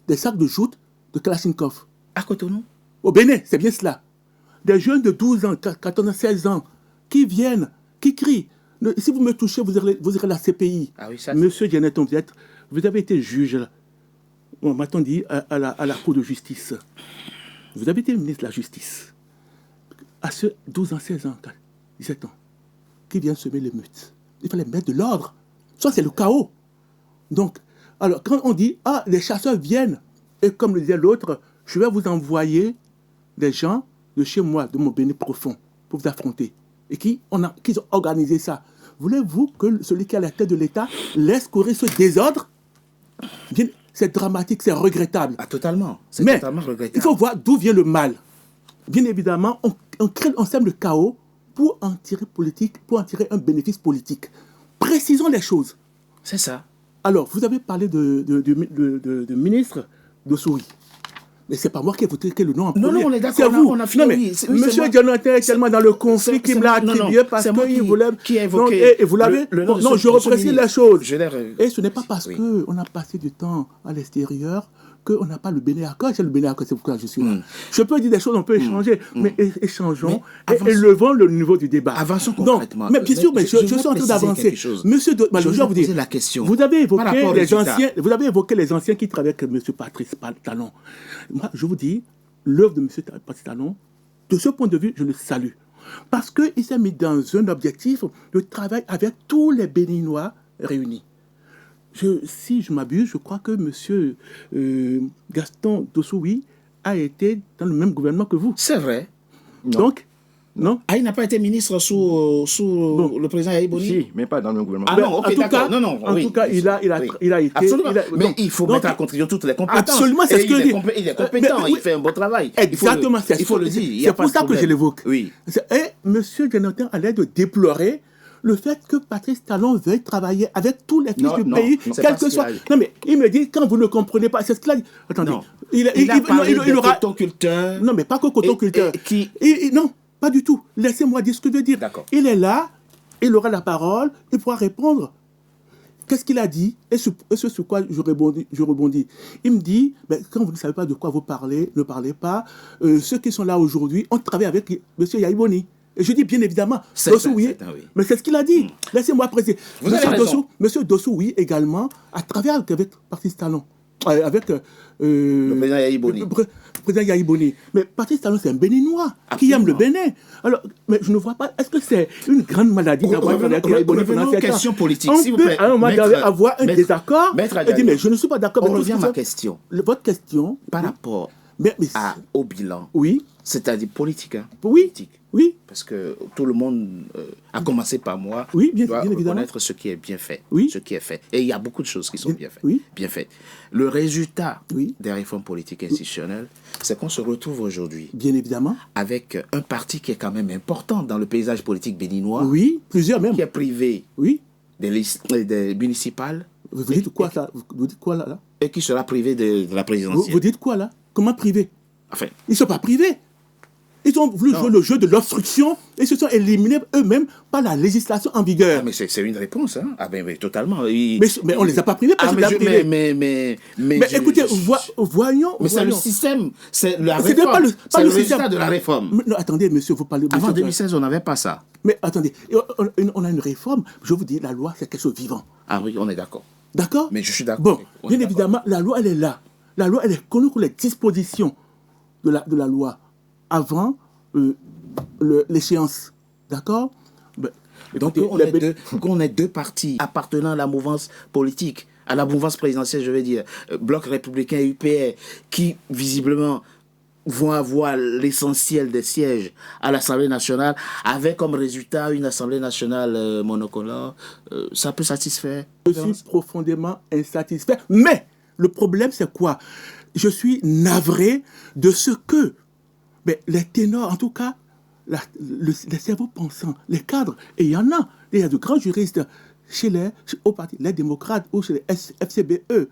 des sacs de joutes de Kalachnikov. À Cotonou ? Au Bénin, c'est bien cela. Des jeunes de 12 ans, 14 ans, 16 ans, qui viennent, qui crient. Si vous me touchez, vous irez à la CPI. Ah oui, ça, Monsieur Dianeton, vous avez été juge, on m'a-t-on dit, à la Cour de justice. Vous avez été ministre de la Justice. À ceux 12 ans, 16 ans, 17 ans, qui viennent semer l'émeute. Il fallait mettre de l'ordre. Ça, c'est le chaos. Donc, alors, quand on dit, les chasseurs viennent, et comme le disait l'autre, je vais vous envoyer des gens de chez moi, de mon Bénin profond, pour vous affronter. Et qui ont organisé ça. Voulez-vous que celui qui est à la tête de l'État laisse courir ce désordre ? Bien, c'est dramatique, c'est regrettable. Ah, totalement. C'est Mais totalement regrettable. il faut voir d'où vient le mal. Bien évidemment, on sème le chaos pour en tirer un bénéfice politique. Précisons les choses. C'est ça. Alors, vous avez parlé de ministre Dossouri. Mais c'est pas moi qui ai voté le nom en premier. Non, on est d'accord. C'est vous. On a fini. Non, mais Monsieur Jonathan est tellement dans le conflit qu'il me l'a attribué parce qu'il voulait... Qui a évoqué et vous l'avez... Non, je reprécise les choses. Et ce n'est pas parce qu'on a passé du temps à l'extérieur qu'on n'a pas le Bénin accord. J'ai le Bénin accord, c'est pourquoi je suis là. Je peux dire des choses, on peut échanger, mais échangeons et élevons le niveau du débat. Avançons concrètement. Mais bien sûr, mais je suis en train d'avancer. Monsieur, je vais vous dire, la question. vous avez évoqué les anciens qui travaillaient avec M. Patrice Talon. Moi, je vous dis, l'œuvre de M. Patrice Talon, de ce point de vue, je le salue. Parce qu'il s'est mis dans un objectif de travail avec tous les Béninois réunis. Si je m'abuse, je crois que M. Gaston Dossouri a été dans le même gouvernement que vous. C'est vrai. Donc, non. Ah, il n'a pas été ministre sous le président Yahya Boni. Si, mais pas dans le même gouvernement. Ah non, ok, d'accord. En tout cas, il a été... Absolument. Mais il faut mettre à contribution toutes les compétences. Absolument, c'est ce que je dis. Il est compétent, il fait un bon travail. Exactement, il faut le dire. C'est pour ça que je l'évoque. Oui. Et M. Jonathan allait de déplorer le fait que Patrice Talon veuille travailler avec tous les fils du pays, quel que soit. Non, mais il me dit, quand vous ne comprenez pas, c'est ce qu'il a dit. Attendez. Il a parlé de coton-culteur. Non, mais pas que coton-culteur. Non, pas du tout. Laissez-moi dire ce que je veux dire. D'accord. Il est là, il aura la parole, il pourra répondre. Qu'est-ce qu'il a dit ? Et sur quoi je rebondis. Il me dit, quand vous ne savez pas de quoi vous parlez, ne parlez pas. Ceux qui sont là aujourd'hui ont travaillé avec M. Yahya Boni. Et je dis bien évidemment, Dossou, oui. Mais c'est ce qu'il a dit. Laissez-moi apprécier. Monsieur Dossou, oui, également, à travers avec Patrice Talon, avec le président Yahya Boni. Président Yahya Boni. Mais Patrice Talon, c'est un Béninois qui aime le Bénin. Alors, mais je ne vois pas. Est-ce que c'est une grande maladie d'avoir Yahya Boni pendant 7 ans ? Question politique, s'il vous plaît. À un moment donné, avoir un désaccord. Et dire, mais je ne suis pas d'accord. On revient à ma question. Votre question. Par rapport au bilan. Oui. C'est-à-dire politique. Oui. Parce que tout le monde, à commencer par moi, doit reconnaître ce qui est bien fait. Ce qui est fait. Et il y a beaucoup de choses qui sont bien faites. Le résultat des réformes politiques institutionnelles, c'est qu'on se retrouve aujourd'hui. Bien évidemment. Avec un parti qui est quand même important dans le paysage politique béninois. Oui, plusieurs même. Qui est privé des municipales. Vous dites quoi, ça? Vous dites quoi, là? Et qui sera privé de la présidentielle. Vous dites quoi, là? Comment privé? Enfin, Ils ne sont pas privés. Ils ont voulu jouer le jeu de l'obstruction et se sont éliminés eux-mêmes par la législation en vigueur. mais c'est une réponse, hein. Ah ben, totalement. Mais on ne les a pas privés parce Ah, qu'ils sont privés. mais Écoutez, voyons. Mais c'est le système, c'est la C'était réforme, pas le c'est le système. résultat de la réforme. Non, attendez, monsieur, vous parlez... Avant monsieur, 2016, on n'avait pas ça. Mais attendez, on a une réforme. Je vous dis, la loi, c'est quelque chose de vivant. Ah oui, on est d'accord. D'accord? Mais je suis d'accord. Bon, On est bien d'accord. évidemment, la loi, elle est là. La loi, elle est connue pour les dispositions de la loi avant l'échéance. D'accord? Donc, on est deux partis appartenant à la mouvance politique, à la mouvance présidentielle, je veux dire, Bloc républicain et UPR, qui visiblement vont avoir l'essentiel des sièges à l'Assemblée nationale, avec comme résultat une Assemblée nationale monocolore. Ça peut satisfaire? Je suis profondément insatisfait. Mais le problème, c'est quoi? Je suis navré de ce que les ténors, en tout cas, les cerveaux pensants, les cadres, et il y en a, il y a de grands juristes au parti, les démocrates ou chez les FCBE,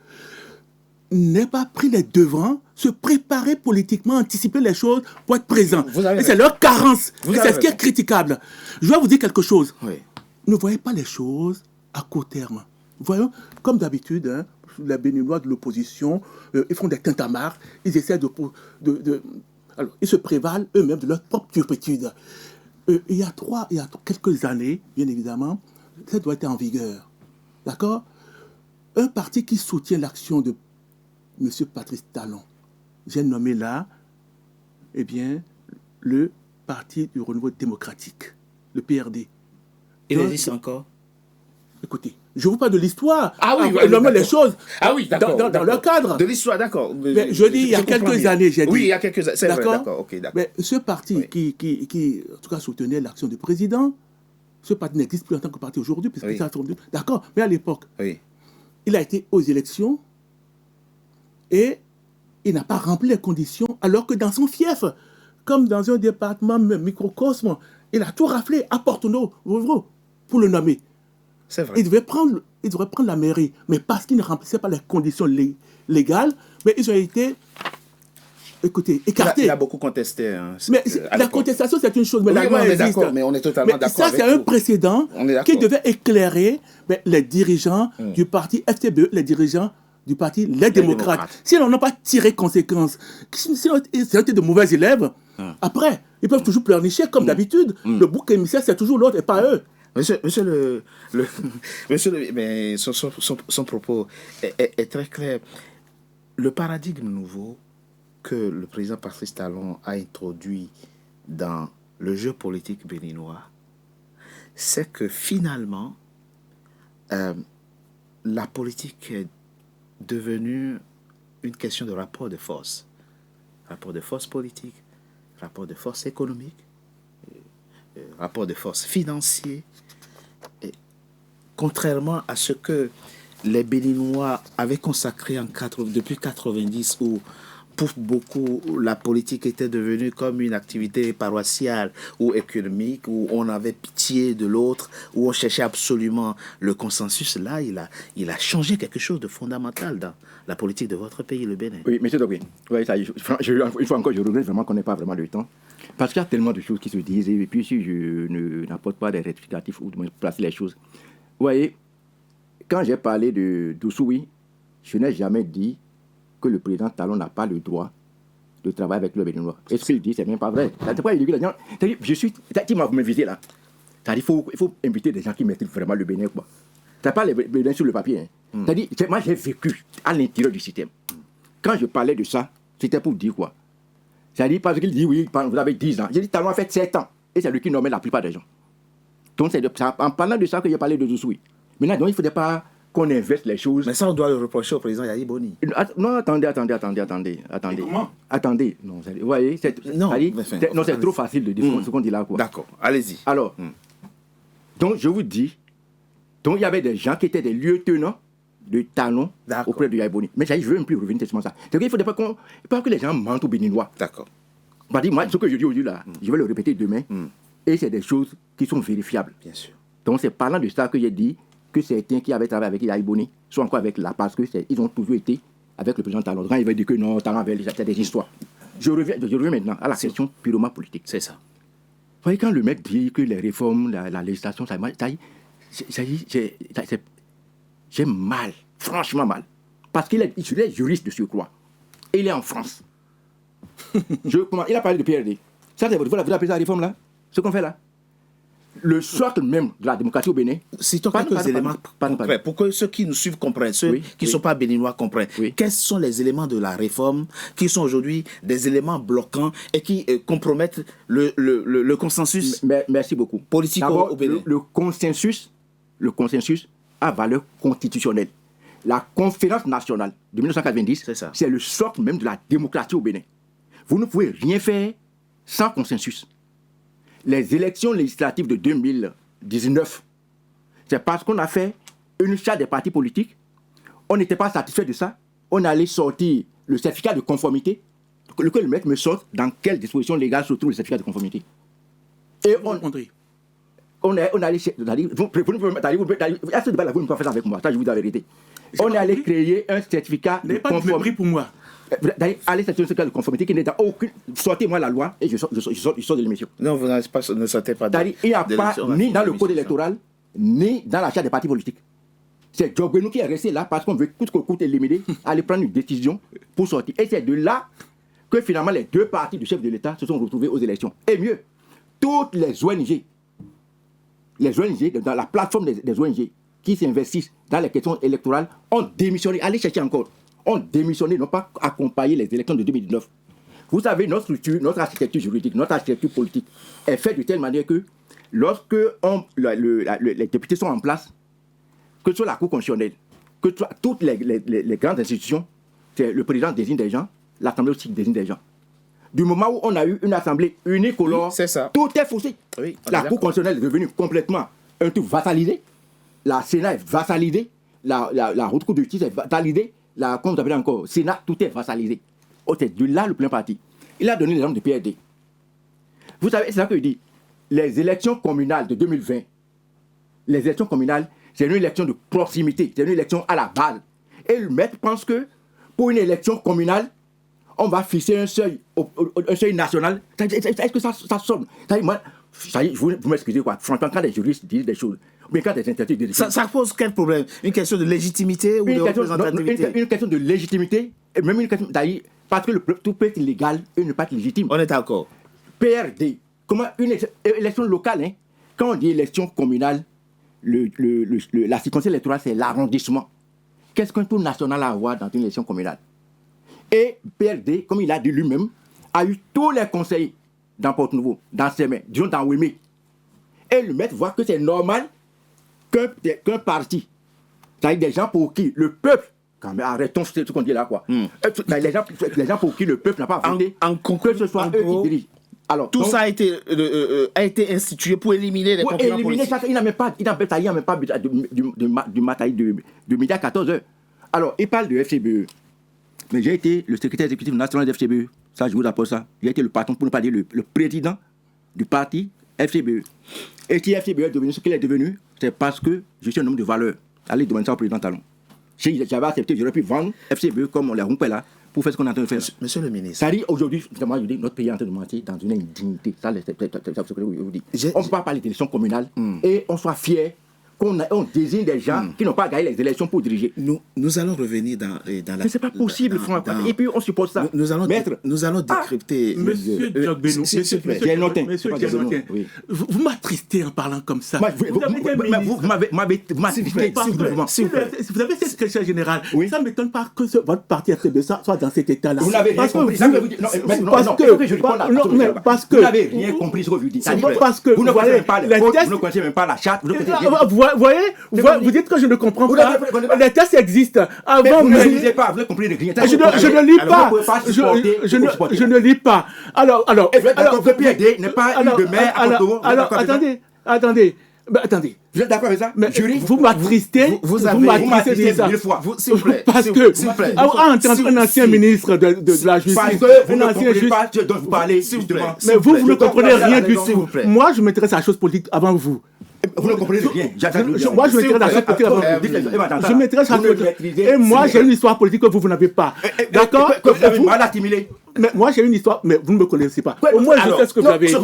n'aient pas pris les devants, se préparer politiquement, anticiper les choses pour être présents. Et c'est leur carence. Et c'est ce qui est critiquable. Je vais vous dire quelque chose. Oui. Ne voyez pas les choses à court terme. Voyons, comme d'habitude, hein, les Béninois de l'opposition, ils font des tintamarres, ils essaient alors, ils se prévalent eux-mêmes de leur propre turpitude. Il y a quelques années, bien évidemment, ça doit être en vigueur. D'accord? Un parti qui soutient l'action de M. Patrice Talon, j'ai nommé là, eh bien, le Parti du Renouveau démocratique, le PRD. Il existe encore? Écoutez, je vous parle de l'histoire. Ah oui, nommer les choses ah oui, d'accord, dans leur cadre. De l'histoire, d'accord. Mais je dis, il y a quelques années, j'ai dit. Oui, il y a quelques années, c'est vrai, d'accord, ok, d'accord. Mais ce parti qui, en tout cas, soutenait l'action du président, ce parti n'existe plus en tant que parti aujourd'hui, puisque ça a formé. D'accord, mais à l'époque, il a été aux élections et il n'a pas rempli les conditions, alors que dans son fief, comme dans un département microcosme, il a tout raflé à Porto-Novo pour le nommer. C'est vrai. Il devrait prendre la mairie, mais parce qu'il ne remplissait pas les conditions légales, mais ils ont été, écartés. Il a beaucoup contesté. Hein, mais la contestation, c'est une chose, mais la loi existe. D'accord, mais on est totalement d'accord. Ça, c'est un précédent qui devait éclairer les dirigeants du parti FTBE, les dirigeants du parti Les Démocrates. Si on n'a pas tiré conséquence, si ils ont été de mauvais élèves, après, ils peuvent toujours pleurnicher comme d'habitude. Le bouc émissaire, c'est toujours l'autre et pas eux. Monsieur mais son propos est très clair. Le paradigme nouveau que le président Patrice Talon a introduit dans le jeu politique béninois, c'est que finalement, la politique est devenue une question de rapport de force. Rapport de force politique, rapport de force économique, rapport de force financier. Et contrairement à ce que les Béninois avaient consacré depuis 90, où pour beaucoup la politique était devenue comme une activité paroissiale ou économique, où on avait pitié de l'autre, où on cherchait absolument le consensus. Là, il a changé quelque chose de fondamental dans la politique de votre pays, le Bénin. Oui, monsieur Dobé, une fois encore, je regrette vraiment qu'on n'ait pas vraiment le temps. Parce qu'il y a tellement de choses qui se disent, et puis si je n'apporte pas des rectificatifs ou de placer les choses. Vous voyez, quand j'ai parlé de Doussoui, je n'ai jamais dit que le président Talon n'a pas le droit de travailler avec le Béninois. Et ce qu'il dit, c'est même pas vrai. Je suis. Tu m'as invité là. C'est-à-dire qu'il faut inviter des gens qui maîtrisent vraiment le Bénin. Tu n'as pas le Bénin sur le papier. Hein. C'est-à-dire, moi j'ai vécu à l'intérieur du système. Quand je parlais de ça, c'était pour dire quoi? C'est-à-dire parce qu'il dit oui, vous avez 10 ans. J'ai dit Talon a fait 7 ans. Et c'est lui qui nommait la plupart des gens. Donc c'est en parlant de ça que j'ai parlé de Doussoui. Maintenant, donc, il ne faudrait pas qu'on inverse les choses. Mais ça, on doit le reprocher au président Yahi Boni. Non, attendez. Comment? Attendez. Non, vous voyez, c'est trop facile de dire ce qu'on dit là. Quoi. D'accord, allez-y. Alors, donc je vous dis, donc il y avait des gens qui étaient des lieutenants de Talon auprès de Yahi Boni. Mais je ne veux même plus revenir sur ça. C'est qu'il ne faudrait pas que les gens mentent aux Béninois. D'accord. Moi, ce que je dis aujourd'hui là, je vais le répéter demain. Et c'est des choses qui sont vérifiables. Bien sûr. Donc c'est parlant de ça que j'ai dit, que certains qui avaient travaillé avec Yahi Boni soient encore avec là, parce qu'ils ont toujours été avec le président Talon. Quand il va dire que non, Talon avait des histoires. Je reviens maintenant à la question purement politique. C'est ça. Vous voyez, quand le mec dit que les réformes, la législation, j'ai mal, franchement mal. Parce qu'il est juriste de surcroît. Et il est en France. Il a parlé de PRD. Ça, vous appelez ça la réforme là? Ce qu'on fait là? Le socle même de la démocratie au Bénin. Citons quelques éléments concrets pour que ceux qui nous suivent comprennent, ceux qui ne sont pas béninois comprennent. Quels sont les éléments de la réforme qui sont aujourd'hui des éléments bloquants et qui compromettent le consensus Merci beaucoup. politique au Bénin? Le consensus a valeur constitutionnelle. La conférence nationale de 1990, c'est le socle même de la démocratie au Bénin. Vous ne pouvez rien faire sans consensus. Les élections législatives de 2019, c'est parce qu'on a fait une charte des partis politiques, on n'était pas satisfait de ça, on allait sortir le certificat de conformité, le maître me sorte dans quelle disposition légale se trouve le certificat de conformité. Et on est allé chez... Vous ne pouvez pas faire ça avec moi, ça je vous dis la vérité. On est allé créer un certificat de conformité pour moi. Allez, c'est un certificat de conformité qui n'est dans aucune... Sortez-moi la loi et je sors de l'émission. Non, vous ne sortez pas il n'y a pas ni dans le code électoral, ni dans la charte des partis politiques. C'est Djogbenou qui est resté là parce qu'on veut coûte que coûte éliminer, aller prendre une décision pour sortir. Et c'est de là que finalement les deux partis du chef de l'État se sont retrouvés aux élections. Et mieux, toutes les ONG, dans la plateforme des ONG qui s'investissent dans les questions électorales, ont démissionné. Allez chercher encore. Ont démissionné, n'ont pas accompagné les élections de 2019. Vous savez, notre structure, notre architecture juridique, notre architecture politique est faite de telle manière que lorsque les députés sont en place, que ce soit la Cour constitutionnelle, que toutes les grandes institutions, c'est le président désigne des gens, l'Assemblée aussi désigne des gens. Du moment où on a eu une assemblée unicolore, tout est faussé. Oui, la Cour constitutionnelle est devenue complètement un tout vassalisé, la Sénat est vassalisée, la Haute Cour de justice est vassalisée, comment vous appelez encore, Sénat, tout est vassalisé. C'est de là le plein parti. Il a donné l'exemple de PRD. Vous savez, c'est ça que je dis. Les élections communales de 2020, les élections communales, c'est une élection de proximité, c'est une élection à la base. Et le maître pense que pour une élection communale, on va fixer un seuil national. Est-ce que ça sonne? Vous m'excusez quoi? Franchement, quand les juristes disent des choses, mais quand les interdits disent des choses... Ça pose quel problème? Une question de légitimité ou de représentativité? Une question de légitimité, et même une question d'ailleurs, parce que tout peut être légal et ne pas être légitime. On est d'accord. PRD, comment une élection locale, hein? Quand on dit élection communale, la circonscription électorale, c'est l'arrondissement. Qu'est-ce qu'un tour national a à voir dans une élection communale? Et PRD, comme il a dit lui-même, a eu tous les conseils dans Port-Nouveau, dans ses mains, disons dans Ouémé. Et le maître voit que c'est normal qu'un parti, c'est-à-dire des gens pour qui le peuple, quand même, arrêtons ce qu'on dit là, quoi. Les gens pour qui le peuple n'a pas voté, que ce soit eux qui dirigent. Alors, tout ça a été institué pour éliminer les concurrents politiques. Il n'a même pas du matin de midi à 14h. Alors, il parle de FCBE. Mais j'ai été le secrétaire exécutif national de FCBE. Ça, je vous apporte ça. J'ai été le patron, pour ne pas dire le président du parti FCBE. Et si FCBE est devenu ce qu'il est devenu, c'est parce que je suis un homme de valeur. Allez demander ça au président Talon. Si j'avais accepté, j'aurais pu vendre FCBE comme on l'a rompé là, pour faire ce qu'on est en train de faire. Monsieur le ministre. Ça dit aujourd'hui, je dis, notre pays est en train de mentir dans une indignité. Ça, c'est ce que je vous dis. On ne peut pas parler d'élections communales et on soit fier qu'on désigne des gens qui n'ont pas gagné les élections pour diriger. Nous allons revenir dans la... Mais c'est pas possible, Franck. Et puis on suppose ça. Nous allons décrypter... Monsieur Djogbenou, Monsieur Djogbenou, vous m'attristez en parlant comme ça. Vous m'attristez. Vous avez cette question générale. Ça ne m'étonne pas que votre parti FCBE soit dans cet état-là. Vous n'avez rien compris. Parce que... Vous n'avez rien compris ce que vous dites. Parce que... Vous ne connaissez même pas la charte. Vous voyez, vous dites que je ne comprends pas. Les tests existent. Avant, vous ne lisez pas, vous ne comprenez rien. Je ne lis pas. Je ne lis pas. Alors, que PRD n'est pas une de mer à Porto. Alors, attendez. Vous êtes d'accord avec ça? Vous m'attristez. Vous m'attristez 1000 fois. S'il vous plaît. Parce que, un ancien ministre de la justice. Parce que vous ne comprenez pas ce dont vous parlez, justement. Mais vous ne comprenez rien du tout. Moi, je m'intéresse à la chose politique avant vous. Vous ne comprenez rien. Moi, je m'intéresse à cette politique. Je m'intéresse à cette politique. Et moi, j'ai une histoire politique que vous n'avez pas. D'accord? Que vous avez mal assimilé. Mais moi, j'ai une histoire, mais vous ne me connaissez pas. Au moins, je sais ce que vous avez écrit.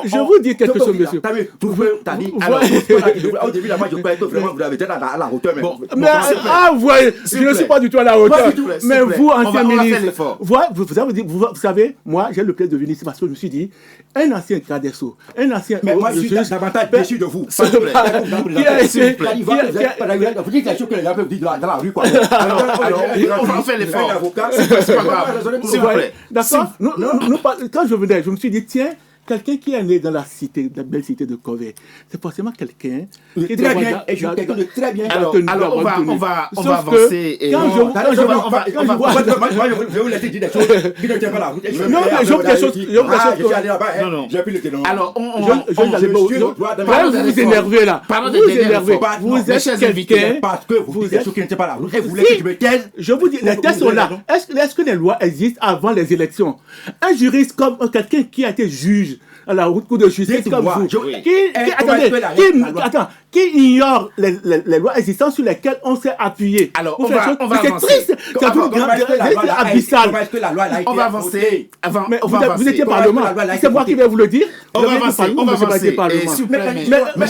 Je vous dis quelque chose, monsieur. Au début, moi, je croyais que vraiment vous avez été à la hauteur. Mais, vous voyez, je ne suis pas du tout à la hauteur. Mais vous, ancien ministre, vous savez, moi, j'ai le plaisir de venir ici parce que je me suis dit, un ancien garde des Sceaux, un ancien. Mais moi, je suis davantage déçu de vous. Vous dites les choses que les gens peuvent dire dans la rue, quoi. On va faire l'effort. C'est pas grave. S'il vous plaît. D'accord. Quand je venais, je me suis dit, tiens, quelqu'un qui est né dans la cité, la belle cité de Corvée, c'est forcément quelqu'un qui est très bien. Et je suis quelqu'un de très bien. Alors on va avancer. Je vais vous laisser dire des choses qui ne tiennent pas la route. Non, mais j'ouvre des choses. Je suis allé là-bas. J'ai pris le téléphone. Alors, vous vous énervez là. Vous énervez. Vous êtes quelqu'un. Parce que vous dites des choses qui ne tiennent pas la route. Et vous voulez que je me taise. Je vous dis, les tests sont là. Est-ce que les lois existent avant les élections? Un juriste comme quelqu'un qui a été juge à la cour de justice comme vous, qui ignore les lois existantes sur lesquelles on s'est appuyé. Alors, on va c'est avancer. Triste, c'est une grande abyssale. On va avancer. Vous étiez parlement. C'est moi qui vais vous le dire. On va avancer. S'il vous plaît. Mais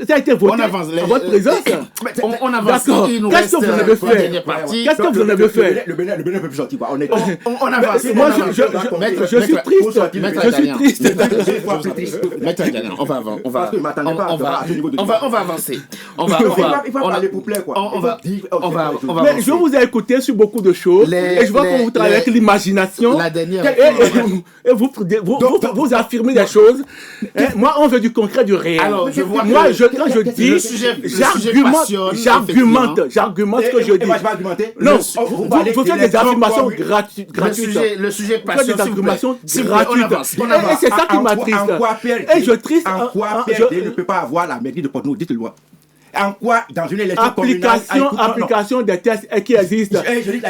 ça a été voté à votre présence. On avance. Qu'est-ce que vous en avez fait? Qu'est-ce que vous en avez fait? Le Bénin peut plus sortir. On avance. Moi, je suis triste. Je suis triste. Maître Diana, on va avancer. On va avancer. Il faut parler pour plaire, quoi. Mais je vous ai écouté sur beaucoup de choses et je vois que vous travaillez avec l'imagination et vous affirmez des choses. Moi, on veut du concret, du réel. Alors, moi, quand je dis, j'argumente ce que je dis. Non, vous faites des affirmations gratuites. Le sujet passion, des affirmations gratuites. Et c'est ça qui m'attriste. Et je triste. En quoi PRD ne peut pas avoir la mairie de Porto? Dites-le-moi. En quoi, dans une élection communale... Application des tests qui existent.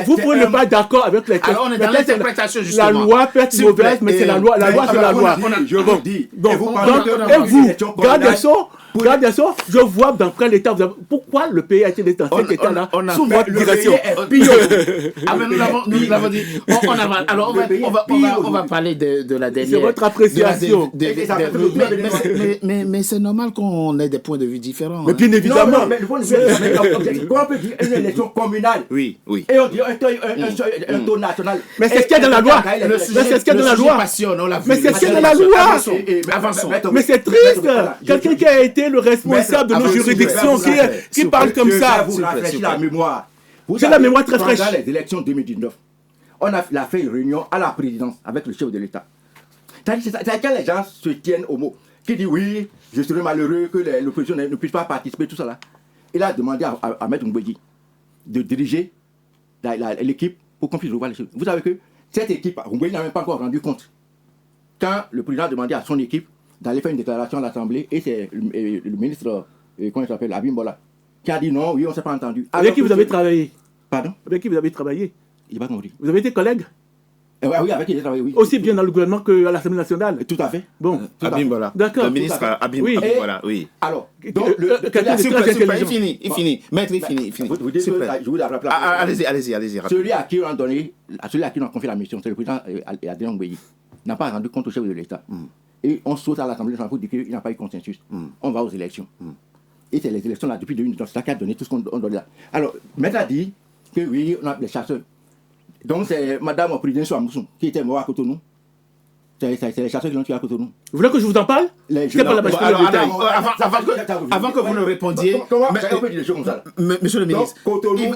Vous pouvez ne pas être d'accord avec les tests. Alors, on est dans l'interprétation, justement. La loi peut être mauvaise, mais c'est la loi. La loi, c'est la loi. Je vous dis. Et vous, Garde des Sceaux, je vois dans quel état vous avez... Pourquoi le pays a été dans cet état-là sous votre direction? Nous l'avons dit. On avance. Alors, on va parler de la dernière... C'est votre appréciation. Mais c'est normal qu'on ait des points de vue différents. Mais bien évidemment. Comment on peut dire une élection communale? Oui. Et on dit un taux national. Mais c'est ce qu'il y a dans la loi. Mais c'est ce qu'il y a dans la loi. Mais c'est ce qu'il y a dans la loi. Avançons. Mais c'est triste. Quelqu'un qui a été le responsable de nos juridictions qui parle comme ça. Vous rafraîchissez la mémoire. J'ai la mémoire très fraîche. Pendant les élections 2019, on a fait une réunion à la présidence avec le chef de l'État. C'est quand les gens se tiennent au mot, qui dit oui, je serais malheureux que l'opposition ne puisse pas participer, tout ça là. Il a demandé à Maître Mbouedji de diriger l'équipe pour qu'on puisse revoir les choses. Vous savez que cette équipe, Mbouedji n'a même pas encore rendu compte. Quand le président a demandé à son équipe d'aller faire une déclaration à l'Assemblée, et c'est le ministre, comment il s'appelle, Abimbola, qui a dit non, oui, on ne s'est pas entendu. Avec qui vous avez travaillé? Pardon? Avec qui vous avez travaillé? Il n'a pas compris. Vous avez été collègue? Oui, avec qui j'ai travaillé, oui. Aussi bien dans le gouvernement qu'à l'Assemblée nationale? Tout à fait. Bon. Abimbola. D'accord. Le ministre Abimbola, oui. Alors, quelqu'un de très intelligent. Il finit. Maître, il finit. Vous dites que je vous la place. Allez-y. Celui à qui on a donné, celui à qui on a confié la mission, c'est le président Adrien Mbouedji, n'a pas rendu compte au chef de l'État. Et on saute à l'Assemblée nationale pour dire qu'il n'y a pas eu consensus. On va aux élections. Et c'est les élections là depuis 2019, c'est ça qui a donné tout ce qu'on donne là. Alors, Maître a dit que oui, on a les chasseurs. Donc c'est Madame Président Souamoussou qui était mort à Cotonou. C'est les chasseurs qui l'ont tué à Cotonou. Vous voulez que je vous en parle? Avant que vous ne répondiez, Monsieur le ministre,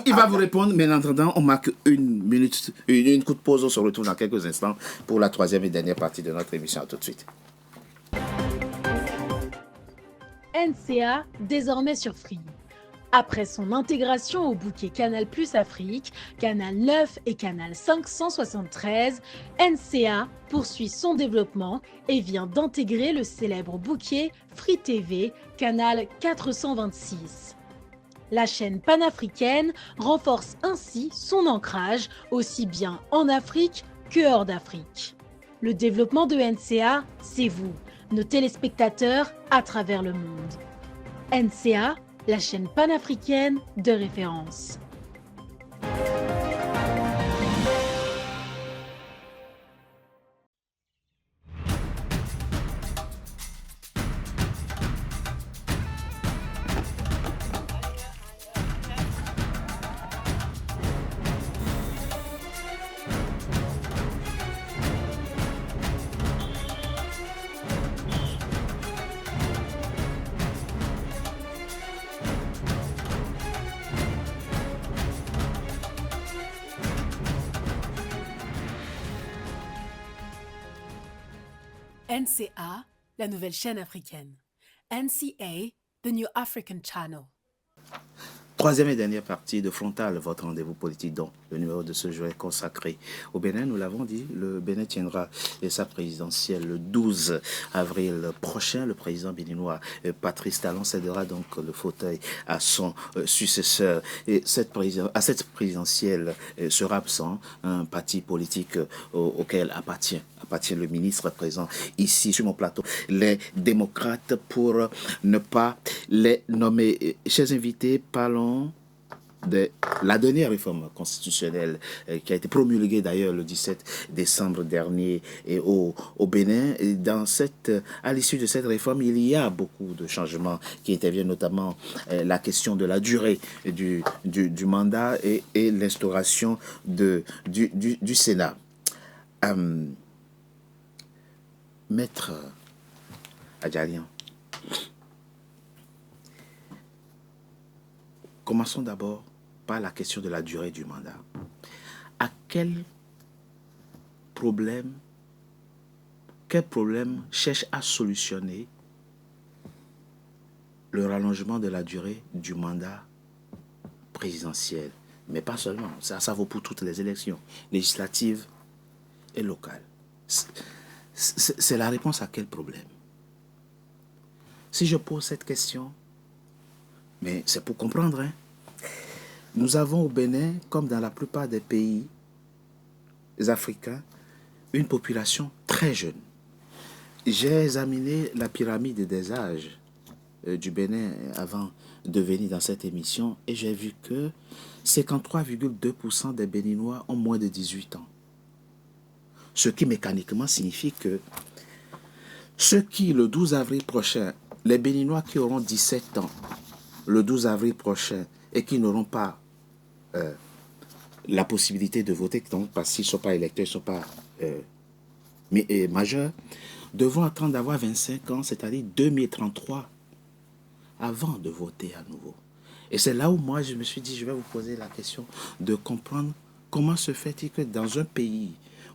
il va vous répondre, mais en attendant, on marque une minute, une courte pause, on se retrouve dans quelques instants pour la troisième et dernière partie de notre émission. À tout de suite. NCA, désormais sur Free. Après son intégration au bouquet Canal Plus Afrique, Canal 9 et Canal 573, NCA poursuit son développement et vient d'intégrer le célèbre bouquet Free TV, Canal 426. La chaîne panafricaine renforce ainsi son ancrage aussi bien en Afrique que hors d'Afrique. Le développement de NCA, c'est vous, nos téléspectateurs à travers le monde. NCA, la chaîne panafricaine de référence. NCA, la nouvelle chaîne africaine. NCA, the New African Channel. Troisième et dernière partie de Frontal, votre rendez-vous politique dont le numéro de ce jour est consacré au Bénin. Nous l'avons dit, le Bénin tiendra sa présidentielle le 12 avril prochain. Le président béninois Patrice Talon cédera donc le fauteuil à son successeur. Et à cette présidentielle sera absent un parti politique auquel appartient le ministre présent ici sur mon plateau, les démocrates, pour ne pas les nommer. Chers invités, parlons de la dernière réforme constitutionnelle qui a été promulguée d'ailleurs le 17 décembre dernier au Bénin. Et à l'issue de cette réforme, il y a beaucoup de changements qui interviennent, notamment la question de la durée du mandat et l'instauration du Sénat. Maître Adjalian, commençons d'abord par la question de la durée du mandat. À quel problème cherche à solutionner le rallongement de la durée du mandat présidentiel? Mais pas seulement, ça vaut pour toutes les élections, législatives et locales. C'est la réponse à quel problème? Si je pose cette question, mais c'est pour comprendre, hein. Nous avons au Bénin, comme dans la plupart des pays africains, une population très jeune. J'ai examiné la pyramide des âges du Bénin avant de venir dans cette émission et j'ai vu que 53,2% des Béninois ont moins de 18 ans. Ce qui mécaniquement signifie que ceux qui, le 12 avril prochain, les Béninois qui auront 17 ans, le 12 avril prochain, et qui n'auront pas la possibilité de voter, donc parce qu'ils ne sont pas électeurs, ils ne sont pas majeurs, devront attendre d'avoir 25 ans, c'est-à-dire 2033, avant de voter à nouveau. Et c'est là où moi je me suis dit, je vais vous poser la question de comprendre comment se fait-il que dans un pays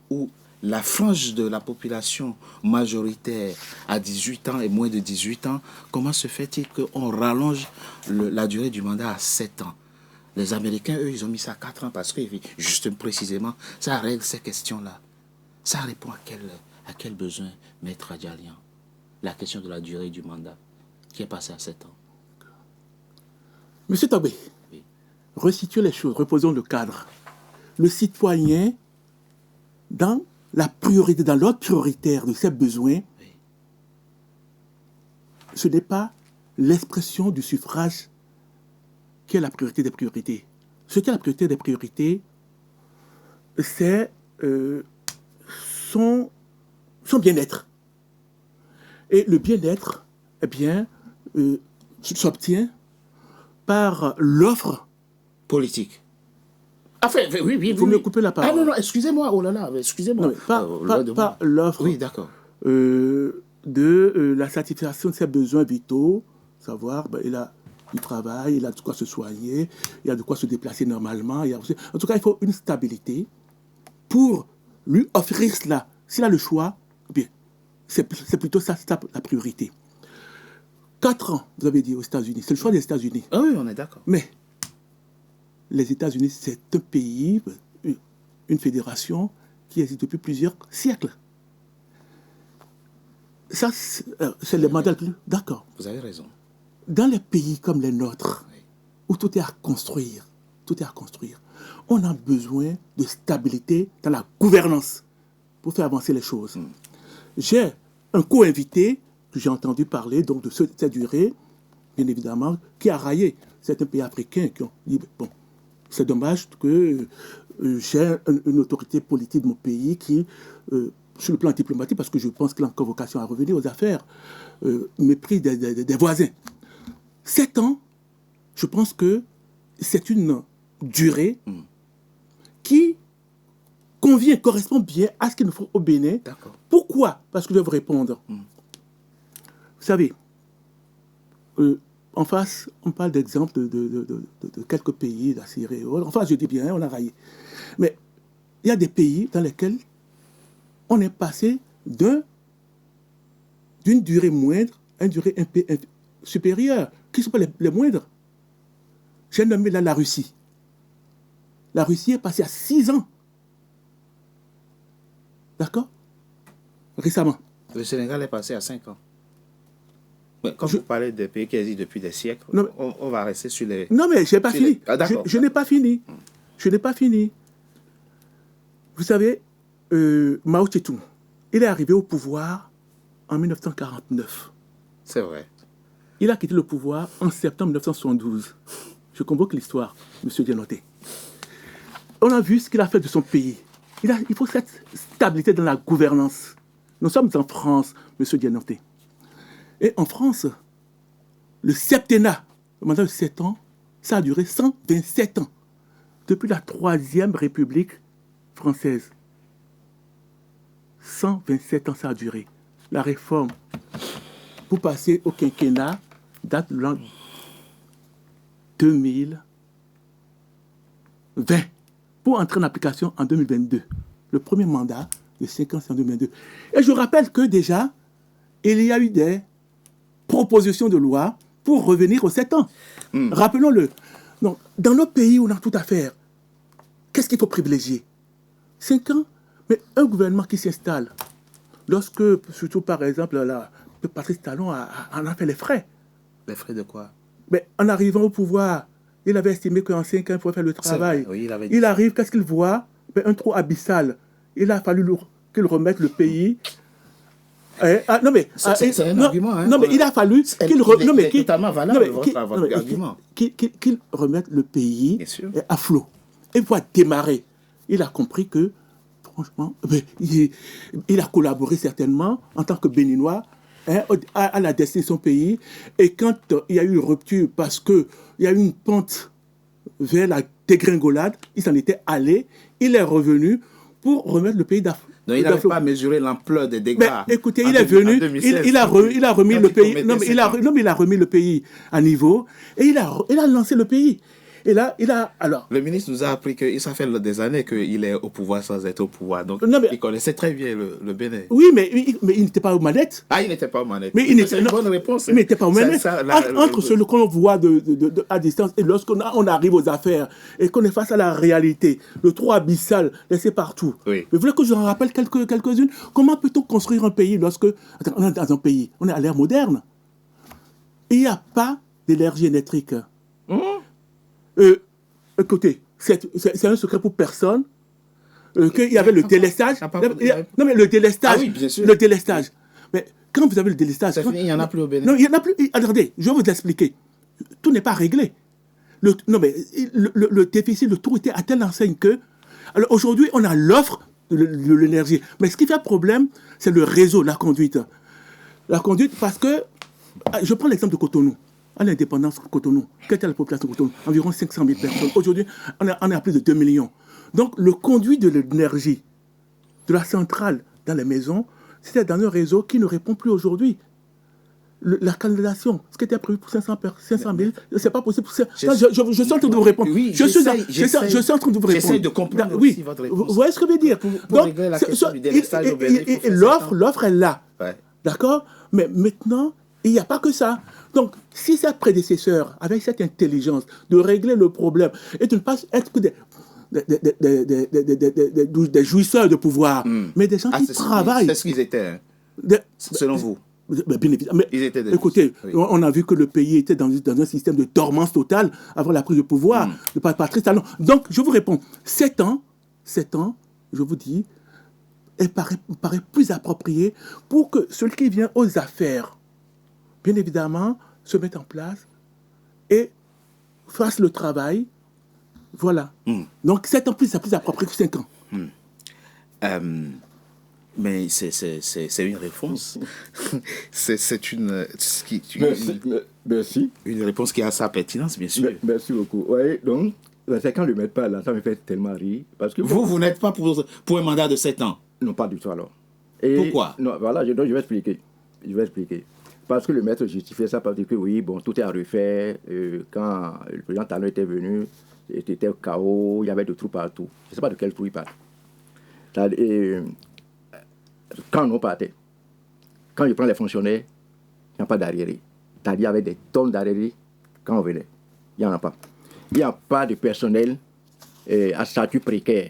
où la frange de la population majoritaire à 18 ans et moins de 18 ans, comment se fait-il qu'on rallonge la durée du mandat à 7 ans? Les Américains, eux, ils ont mis ça à 4 ans parce que, juste précisément, ça règle ces questions-là. Ça répond à quel besoin, Maître Adjalian? La question de la durée du mandat qui est passée à 7 ans. Monsieur Tobé, oui. Resituons les choses, reposons le cadre. Le citoyen, dans la priorité, dans l'ordre prioritaire de ses besoins, oui, ce n'est pas l'expression du suffrage qui est la priorité des priorités. Ce qui est la priorité des priorités, c'est son bien-être. Et le bien-être, eh bien, s'obtient par l'offre politique. Enfin, oui. Vous me coupez la parole. Ah non, excusez-moi, oh là là, excusez-moi. Non, pas l'offre. Oui, d'accord. De la satisfaction de ses besoins vitaux, savoir, il a du travail, il a de quoi se soigner, il a de quoi se déplacer normalement. En tout cas, il faut une stabilité pour lui offrir cela. S'il a le choix, bien, c'est plutôt ça la priorité. 4 ans, vous avez dit, aux États-Unis. C'est le choix des États-Unis. Ah oui, on est d'accord. Mais les États-Unis, c'est un pays, une fédération qui existe depuis plusieurs siècles. Ça, c'est le mandat le plus... D'accord. Vous avez raison. Dans les pays comme les nôtres, oui, où tout est à construire, on a besoin de stabilité dans la gouvernance. pour faire avancer les choses. J'ai un co-invité que j'ai entendu parler donc, de cette durée, bien évidemment, qui a raillé certains pays africains qui ont dit, bon, c'est dommage que j'ai une autorité politique de mon pays qui, sur le plan diplomatique, parce que je pense qu'il a encore vocation à revenir aux affaires, méprise des voisins. 7 ans, je pense que c'est une durée qui correspond bien à ce qu'il nous faut au Bénin. D'accord. Pourquoi? Parce que je vais vous répondre. Vous savez, en face, on parle d'exemples de quelques pays, la Syrie. Enfin, je dis bien, on a raillé. Mais il y a des pays dans lesquels on est passé d'une durée moindre à une durée un peu supérieure. Qui ne sont pas les moindres? J'ai nommé là la Russie. La Russie est passée à 6 ans. D'accord? Récemment. Le Sénégal est passé à 5 ans. Mais quand vous parlez des pays qui existent depuis des siècles, non, on va rester sur les... Non, mais je n'ai pas fini. Ah, d'accord. Je n'ai pas fini. Je n'ai pas fini. Vous savez, Mao Tse-tung, il est arrivé au pouvoir en 1949. C'est vrai. Il a quitté le pouvoir en septembre 1972. Je convoque l'histoire, M. Dianoté. On a vu ce qu'il a fait de son pays. Il faut cette stabilité dans la gouvernance. Nous sommes en France, M. Dianoté. Et en France, le septennat, le mandat de 7 ans, ça a duré 127 ans. Depuis la 3e République française. 127 ans ça a duré. La réforme, pour passer au quinquennat, date de l'an 2020. Pour entrer en application en 2022. Le premier mandat de 5 ans, c'est en 2022. Et je rappelle que déjà, il y a eu des propositions de loi pour revenir aux 7 ans. Rappelons-le. Donc, dans nos pays où on a tout à faire, qu'est-ce qu'il faut privilégier? 5 ans, mais un gouvernement qui s'installe, lorsque, surtout par exemple, là, Patrice Talon en a fait les frais. Les frais de quoi? Mais en arrivant au pouvoir, il avait estimé qu'en 5 ans, il faut faire le travail. Oui, il arrive, qu'est-ce qu'il voit? Un trou abyssal. Il a fallu qu'il remette le pays. C'est un argument. Hein, non, mais il a fallu qu'il remette le pays à flot. Et pour démarrer, il a compris que, franchement, il a collaboré certainement en tant que Béninois à la destinée de son pays. Et quand il y a eu une rupture parce qu'il y a eu une pente vers la dégringolade, il s'en était allé, il est revenu pour remettre le pays d'Afrique. Donc il n'avait pas mesuré l'ampleur des dégâts. Mais écoutez, il est venu, il a remis le pays. Non, mais il a remis le pays à niveau et il a lancé le pays. Et là, alors. Le ministre nous a appris que ça fait des années qu'il est au pouvoir sans être au pouvoir. Donc il connaissait très bien le Bénin. Oui, mais il n'était pas aux manettes. Ah, il n'était pas aux manettes. Mais c'est une bonne réponse. Il n'était pas aux manettes. Entre ce qu'on voit à distance et lorsqu'on arrive aux affaires et qu'on est face à la réalité, le trou abyssal laissé partout. Oui. Vous voulez que je en rappelle quelques-unes? Comment peut-on construire un pays lorsque on est dans un pays, on est à l'ère moderne? Il n'y a pas d'énergie électrique. Écoutez, c'est un secret pour personne qu'il y avait le délestage. Non, mais le délestage. Ah oui, bien sûr. Le délestage. Mais quand vous avez le délestage... C'est fini, il n'y en a plus au Bénin. Non, il n'y en a plus. Attendez, je vais vous expliquer. Tout n'est pas réglé. Le déficit, le trou était à telle enseigne que... Alors aujourd'hui, on a l'offre de l'énergie. Mais ce qui fait problème, c'est le réseau, la conduite. La conduite, parce que... Je prends l'exemple de Cotonou. À l'indépendance de Cotonou, quelle était la population de Cotonou? Environ 500 000 personnes. Aujourd'hui, on est à plus de 2 millions. Donc, le conduit de l'énergie, de la centrale dans les maisons, c'était dans un réseau qui ne répond plus aujourd'hui. La canalisation, ce qui était prévu pour 500 000, c'est pas possible. Je suis en train de vous répondre. Oui, je suis en train de vous répondre. J'essaie de comprendre aussi votre réponse. Vous voyez ce que je veux dire? Pour régler la question du délestage au Bénin. Et l'offre est là. Ouais. D'accord? Mais maintenant, il n'y a pas que ça. Donc, si ses prédécesseurs, avec cette intelligence de régler le problème et de ne pas être que des jouisseurs de pouvoir, mais des gens qui travaillent. C'est ce qu'ils étaient, selon vous. Bien évidemment. Mais, écoutez, on a vu que le pays était dans un système de dormance totale avant la prise de pouvoir de Patrice Talon. Donc, je vous réponds, 7 ans, je vous dis, me paraît plus appropriée pour que celui qui vient aux affaires, bien évidemment, se mette en place et fasse le travail. Voilà. Donc 7 ans plus, c'est plus approprié que 5 ans. Mais c'est une réponse. c'est Merci. une réponse qui a sa pertinence, bien sûr. Merci beaucoup. Oui, donc, c'est quand le mettent pas là, ça me fait tellement rire. Parce que Vous n'êtes pas pour un mandat de 7 ans. non, pas du tout alors. Pourquoi? Non, voilà, donc je vais expliquer. Parce que le maître justifiait ça par dire que oui, bon, tout est à refaire. Quand le président Talon était venu, c'était au chaos, il y avait des trous partout. Je ne sais pas de quel trou il parle. Quand on partait, quand je prends les fonctionnaires, il n'y a pas d'arriéré. C'est-à-dire qu'il y avait des tonnes d'arriérés quand on venait. Il n'y en a pas. Il n'y a pas de personnel à statut précaire.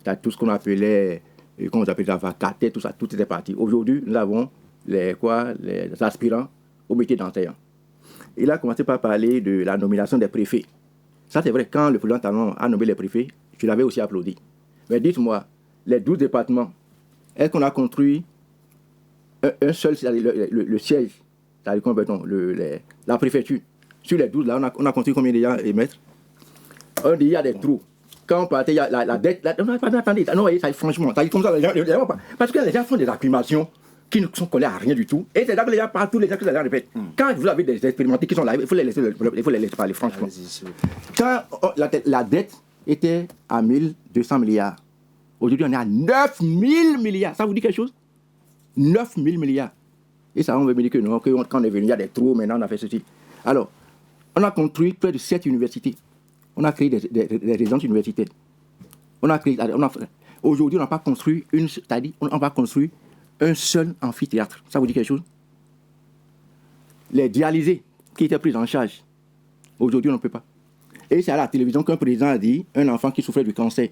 C'est tout ce qu'on appelait, comment on appelait, vacaté, tout ça, tout était parti. Aujourd'hui, nous avons les aspirants au métier d'enseignant. Il a commencé par parler de la nomination des préfets. Ça, c'est vrai, quand le président Talon a nommé les préfets, je l'avais aussi applaudi. Mais dites-moi, les 12 départements, est-ce qu'on a construit un seul, le siège, c'est-à-dire la préfecture? Sur les 12, là, on a construit combien déjà, maîtres? On dit il y a des trous. Quand on partait, il y a la dette. Attendez, non, ça, franchement, ça, comme ça, les gens, parce que les gens font des acclimations qui ne sont collés à rien du tout. Et c'est là que les gens parlent, tous les gens que les gens répètent. Quand vous avez des expérimentés qui sont là, il faut les laisser parler, franchement. Quand la dette était à 1200 milliards, aujourd'hui on est à 9000 milliards. Ça vous dit quelque chose? 9000 milliards. Et ça, on veut me dire que non, que quand on est venu, il y a des trous, maintenant on a fait ceci. Alors, on a construit près de 7 universités. On a créé des résidences universitaires. Aujourd'hui, on n'a pas construit c'est-à-dire, on n'a pas construit un seul amphithéâtre. Ça vous dit quelque chose? Les dialysés qui étaient pris en charge, aujourd'hui, on ne peut pas. Et c'est à la télévision qu'un président a dit, un enfant qui souffrait du cancer,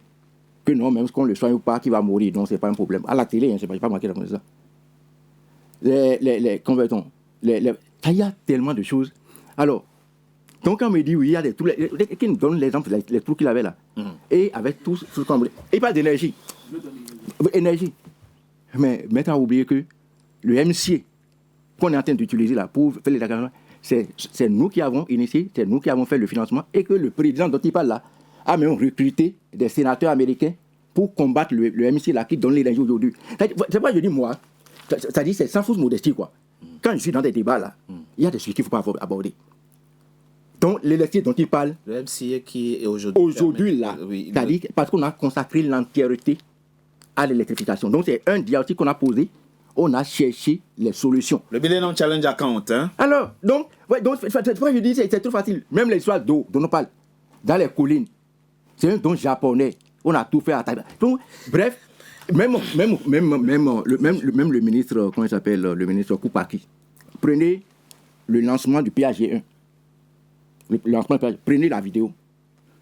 que non, même qu'on le soigne ou pas, qu'il va mourir. Donc, ce n'est pas un problème. À la télé, hein, c'est pas moi qui raconte ça. Convertons. Il y a tellement de choses. Alors, donc, quand on me dit, oui, il y a des trous, qui nous donne l'exemple, les trous qu'il avait là. Et avec tout ce qu'on voulait. Et pas d'énergie. Énergie. Mais maintenant, oubliez que le MCA qu'on est en train d'utiliser là pour faire les déclarations, c'est nous qui avons initié, c'est nous qui avons fait le financement et que le président dont il parle là a même recruté des sénateurs américains pour combattre le MCA là qui donne l'énergie aujourd'hui. C'est pas je dis moi, c'est-à-dire c'est sans fausse modestie quoi. Quand je suis dans des débats là, il y a des sujets qu'il ne faut pas aborder. Donc l'électricité dont il parle, le MCA qui est aujourd'hui là, c'est-à-dire parce qu'on a consacré l'entièreté à l'électrification. Donc c'est un diagnostic qu'on a posé, on a cherché les solutions. Le Millennium Challenge account, hein? Alors, donc c'est pourquoi je dis c'est trop facile. Même l'histoire d'eau dont on parle, dans les collines, c'est un don japonais. On a tout fait à Taïwan. Donc, bref, même le ministre, comment il s'appelle, le ministre Koupaki, prenez le lancement du PAG1. Prenez la vidéo.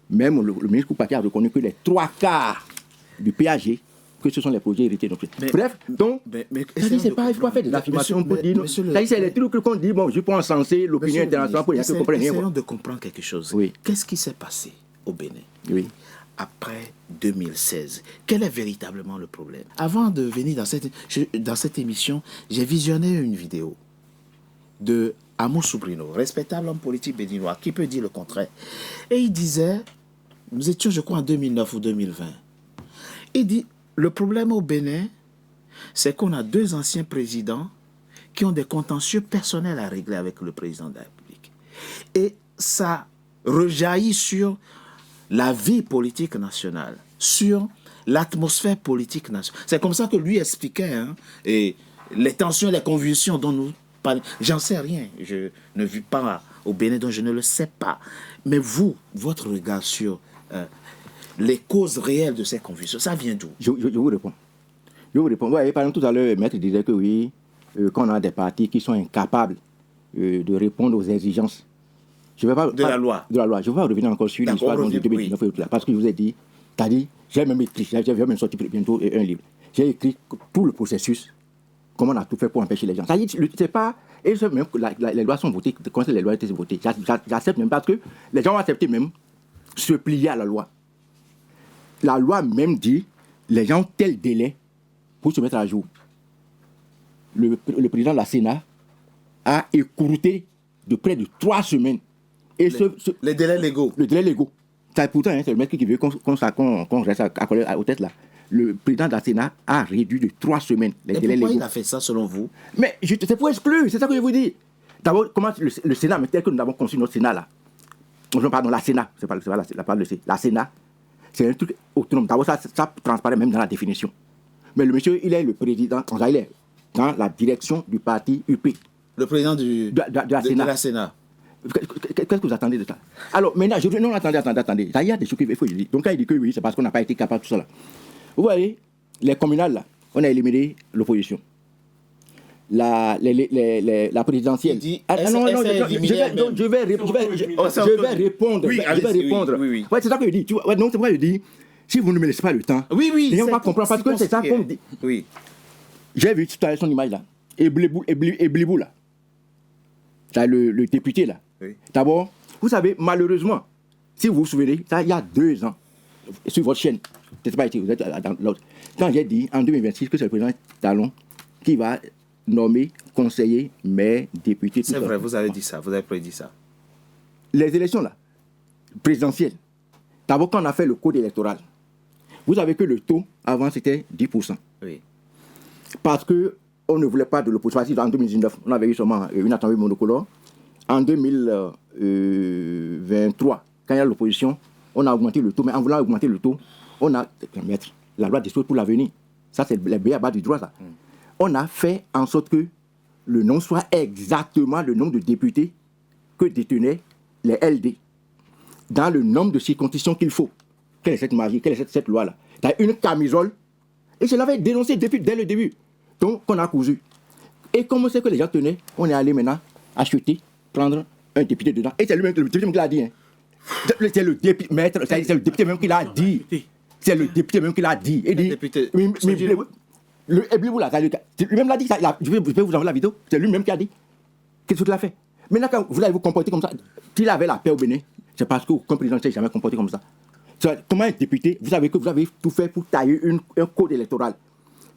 Même le ministre Koupaki a reconnu que les 3/4 du PAG, que ce sont les projets hérités. Bref, donc, c'est pas, il faut pas faire des affirmations pour dire. C'est les trucs qu'on dit, bon, je peux encenser l'opinion internationale pour rien que comprendre rien. Essayons de comprendre quelque chose. Oui. Qu'est-ce qui s'est passé au Bénin après 2016? Quel est véritablement le problème? Avant de venir dans cette émission, j'ai visionné une vidéo de Amou Soubrino, respectable homme politique béninois, qui peut dire le contraire. Et il disait, nous étions je crois en 2009 ou 2020, il dit, le problème au Bénin, c'est qu'on a 2 anciens présidents qui ont des contentieux personnels à régler avec le président de la République. Et ça rejaillit sur la vie politique nationale, sur l'atmosphère politique nationale. C'est comme ça que lui expliquait, hein, et les tensions et les convulsions dont nous parlons. J'en sais rien, je ne vis pas au Bénin, donc je ne le sais pas. Mais vous, votre regard sur les causes réelles de ces convulsions, ça vient d'où? Je vous réponds. Ouais, par exemple, tout à l'heure, le maître disait que oui, qu'on a des partis qui sont incapables de répondre aux exigences. Je vais pas, de la loi. Je ne vais pas revenir encore sur l'histoire de 2019, oui. Parce que je vous ai dit, j'ai même écrit, j'ai même sorti bientôt un livre. J'ai écrit tout le processus, comment on a tout fait pour empêcher les gens. Ça dit, c'est pas. Et même les lois sont votées, quand les lois étaient votées, j'accepte même parce que les gens ont accepté même se plier à la loi. La loi même dit, les gens ont tel délai pour se mettre à jour. Le président de la Sénat a écourté de près de 3 semaines. Et les délais légaux. Le délai légaux. Pourtant, c'est le mec qui veut qu'on reste accolé aux têtes là. Le président de la Sénat a réduit de 3 semaines les délais légaux. Pourquoi il a fait ça selon vous? Mais c'est pour exclure, c'est ça que je vous dis. D'abord, comment le Sénat, mais tel que nous avons conçu notre Sénat là. Pardon, la Sénat, c'est pas la parole de C. La Sénat, c'est un truc autonome. D'abord, ça transparaît même dans la définition. Mais le monsieur, il est le président, il est dans la direction du parti UP. Le président de la Sénat. Qu'est-ce que vous attendez de ça? Alors, maintenant, attendez. Il y a des choses qu'il faut dire. Donc, quand il dit que oui, c'est parce qu'on n'a pas été capable de tout ça là. Vous voyez, les communales là, on a éliminé l'opposition. La présidentielle. Je vais répondre. Oui. Ouais, c'est ça que je dis. Donc, c'est pourquoi je dis, si vous ne me laissez pas le temps, les gens vont pas comprendre parce que c'est ça qu'on dit. Oui. J'ai vu tout à l'heure son image là. Et Blibou là. C'est le député là. Oui. D'abord, vous savez, malheureusement, si vous vous souvenez, ça il y a 2 ans, sur votre chaîne, peut-être pas été, vous êtes dans l'autre, quand j'ai dit en 2026 que c'est le président Talon qui va nommer conseiller, maire, député, tout ça. C'est vrai, vous avez dit ça, vous avez prédit ça. Les élections là, présidentielles, d'abord quand on a fait le code électoral, vous savez que le taux avant c'était 10%. Oui. Parce qu'on ne voulait pas de l'opposition. En 2019, on avait eu seulement une assemblée monocolore. En 2023, quand il y a l'opposition, on a augmenté le taux. Mais en voulant augmenter le taux, on a mettre la loi des choses pour l'avenir. Ça, c'est le béaba du droit, ça. On a fait en sorte que le nom soit exactement le nombre de députés que détenaient les LD. Dans le nombre de circonscriptions qu'il faut. Quelle est cette magie? Quelle est cette loi-là? Tu as une camisole. Et je l'avais dénoncé dès le début. Donc, on a cousu. Et comme c'est que les gens tenaient, on est allé maintenant acheter, prendre un député dedans. Et c'est lui-même le député qui l'a dit. Hein. C'est le député, maître, c'est le député même qui l'a dit. C'est le député même qui l'a dit. Il dit, le Blibou là, lui-même l'a dit. Je vais vous envoyer la vidéo. C'est lui-même qui a dit. Qu'est-ce qu'il a fait? Maintenant, quand vous allez vous comporter comme ça, s'il avait la paix au Bénin, c'est parce qu'aucun président ne s'est jamais comporté comme ça. Comment un député, vous savez que vous avez tout fait pour tailler un code électoral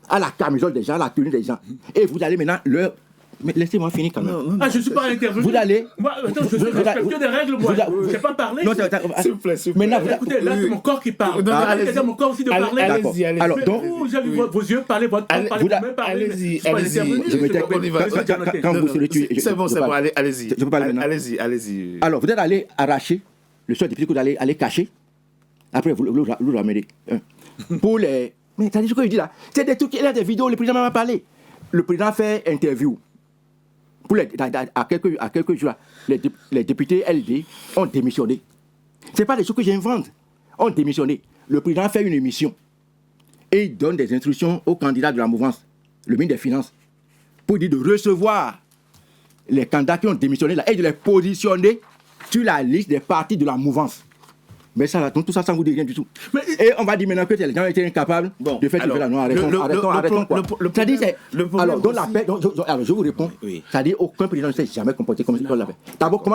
à la camisole des gens, à la tenue des gens. Et vous allez maintenant leur... Mais laissez-moi finir quand même. Non. Je ne suis pas intervenu. Vous allez... Moi, attends, je respecte des règles, moi. Je n'ai pas parlé. Non, s'il vous plaît. Maintenant, écoutez, là, c'est mon corps qui parle. C'est mon corps aussi de parler. Allez-y. Alors, donc... J'ai vu vos yeux parler, votre corps parler, vous-même parler. Allez-y. Quand vous serez tué... C'est bon, allez-y. Je peux parler maintenant. Allez-y. Alors, vous êtes allé arracher le seul député que vous allez cacher. Après, vous le ramenez. Pour les... Mais t'as dit ce que je dis là? C'est des trucs, il y a des vidéos, le président m'a parlé. Le président fait interview. À quelques jours, les députés LD ont démissionné. Ce n'est pas des choses que j'invente. Ont démissionné. Le président fait une émission. Et il donne des instructions aux candidats de la mouvance, le ministre des Finances, pour dire de recevoir les candidats qui ont démissionné là et de les positionner sur la liste des partis de la mouvance. Mais ça, donc tout ça, ça ne vous dit rien du tout. Et on va dire maintenant que les gens étaient incapables de faire la non, arrêtons quoi. C'est-à-dire, alors, dans la paix, alors, je vous réponds, c'est-à-dire, aucun président ne s'est jamais comporté comme on l'a fait. D'abord, vous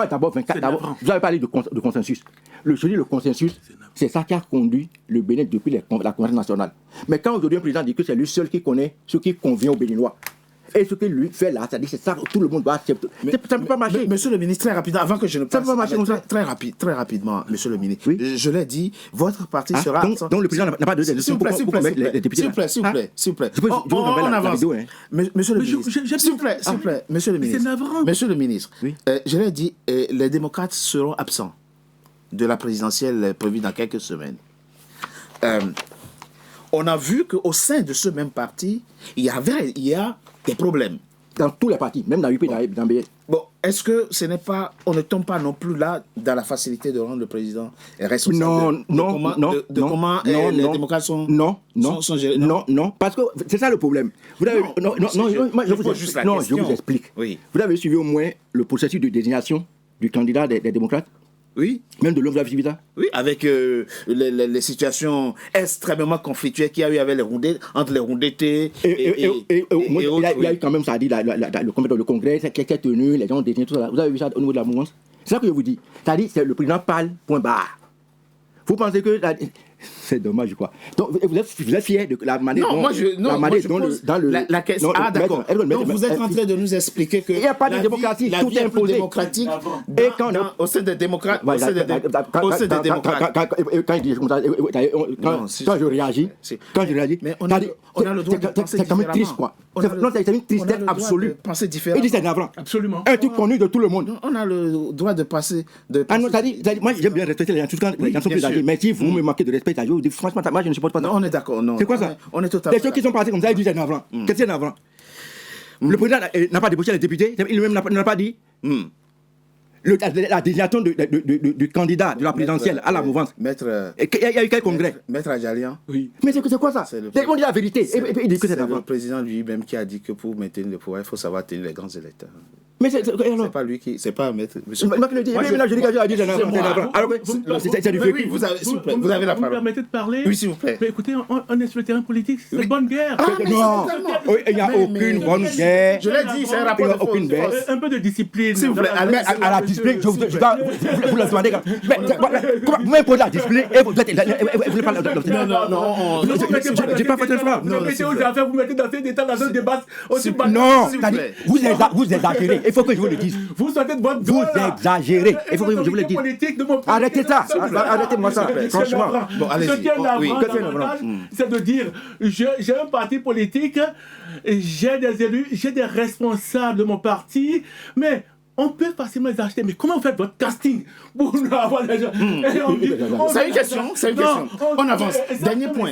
avez parlé de consensus. Le consensus, c'est ça qui a conduit le Bénin depuis la conférence nationale. Mais quand aujourd'hui un président dit que c'est lui seul qui connaît ce qui convient aux Béninois, et ce que lui fait là, c'est-à-dire c'est ça que tout le monde doit accepter. Ça ne peut pas marcher. Monsieur le ministre, très rapidement, avant que je ne passe... Ça ne peut pas marcher comme ça. Très rapidement, monsieur le ministre. Oui. Je l'ai dit, votre parti sera... Donc le président n'a pas de décision pour mettre les députés. S'il vous plaît. On avance. Monsieur le ministre, s'il vous plaît, monsieur le ministre. Monsieur le ministre, je l'ai dit, les démocrates seront absents de la présidentielle prévue dans quelques semaines. On a vu qu'au sein de ce même parti, il y a des problèmes. Dans tous les partis, même dans l'UP, dans BS. Bon, est-ce que ce n'est pas... On ne tombe pas non plus là dans la facilité de rendre le président responsable de comment les démocrates sont gérés? Non, parce que c'est ça le problème. Vous avez, je vous explique. Oui. Vous avez suivi au moins le processus de désignation du candidat des démocrates? Oui. Même de l'homme, vous avez suivi ça? Oui, avec les situations extrêmement conflictuelles qu'il y a eu avec entre les Roundétés et il y a eu quand même, ça a dit, le congrès qui est tenu, les gens ont désigné tout ça. Vous avez vu ça au niveau de la mouvance? C'est ça que je vous dis. C'est-à-dire, le président parle, point barre. Vous pensez que... C'est dommage, quoi. Donc, vous êtes fier de la manière non, dont... moi je pose dans le... la question. Ah, d'accord. Donc, vous êtes en train de nous expliquer que il n'y a pas de démocratie, la tout vie est est plus imposé. démocratique Et quand au sein des démocrates. Au sein des démocrates. Quand je réagis, mais on a le droit de penser c'est quand même triste, quoi. C'est une tristesse absolue. Penser différemment. Et c'est navrant. Absolument. Un truc connu de tout le monde. On a le droit de passer. Ah non, moi j'aime bien respecter les gens, quand les gens sont plus âgés. Mais si vous me manquez de respect, je vous dis franchement, moi je ne supporte pas ça. Non, on est d'accord. C'est quoi ça? On est totalement. Les gens qui sont partis comme ça, ils disent c'est navrant. Qu'est-ce que c'est navrant? Le président n'a pas débauché les députés, il-même n'a pas dit. La désignation du candidat de la présidentielle à la mouvance. Il y a eu quel congrès? Maître Adjalian. Oui. Mais c'est quoi ça? On dit la vérité. Et il dit que c'est navrant. Le président lui-même qui a dit que pour maintenir le pouvoir, il faut savoir tenir les grands électeurs. Mais c'est pas lui qui. C'est pas maître. Monsieur. Moi qui le dis. Mais là, je dis que j'ai dit c'est navrant. Alors, c'est du vécu. Vous avez la parole. Vous me permettez de parler? Oui, s'il vous plaît. Mais écoutez, on est sur le terrain politique, c'est une bonne guerre. Non, il n'y a aucune bonne guerre. Je l'ai dit, c'est un rapport de aucune guerre. Un peu de discipline. S'il vous plaît, à la discipline, vous le demandez. Vous m'imposez la discipline et vous voulez pas l'obtenir. Non, j'ai pas fait de frappe. Vous mettez aux affaires, vous mettez dans ces détails, dans un débat aussi. Non, vous exagérez. Il faut que je vous le dise. Vous sortez de votre Vous exagérez. Il faut que je vous le dise. Arrêtez ça. Arrêtez-moi ça. Franchement. Bon, allez-y. Ce qui est navrant, c'est de dire j'ai un parti politique, j'ai des élus, j'ai des responsables de mon parti, mais on peut facilement les acheter. Mais comment vous faites votre casting pour nous avoir des gens? C'est une question. On avance. Dernier point.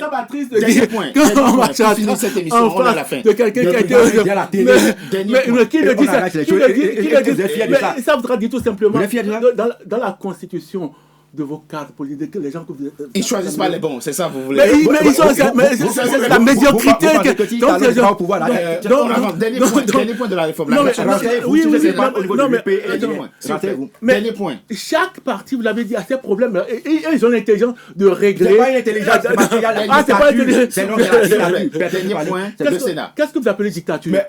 Dernier point. On va finir cette émission. On est à la fin. De quelqu'un qui a été à la télé. Mais qui le dit ça? Qui le dit? Mais ça voudra dire tout simplement dans la Constitution de vos cadres politiques, les gens que vous... Ils choisissent pas les bons, c'est ça vous voulez? Mais ils sont... C'est la médiocrité. Donc, dernier point de la réforme. Oui, dernier point. Chaque parti, vous l'avez dit, a ses problèmes. Et ils ont l'intelligence de régler... C'est pas une intelligence. Ah, c'est pas une intelligence. Dernier point, c'est le Sénat. Qu'est-ce que vous appelez dictature? Mais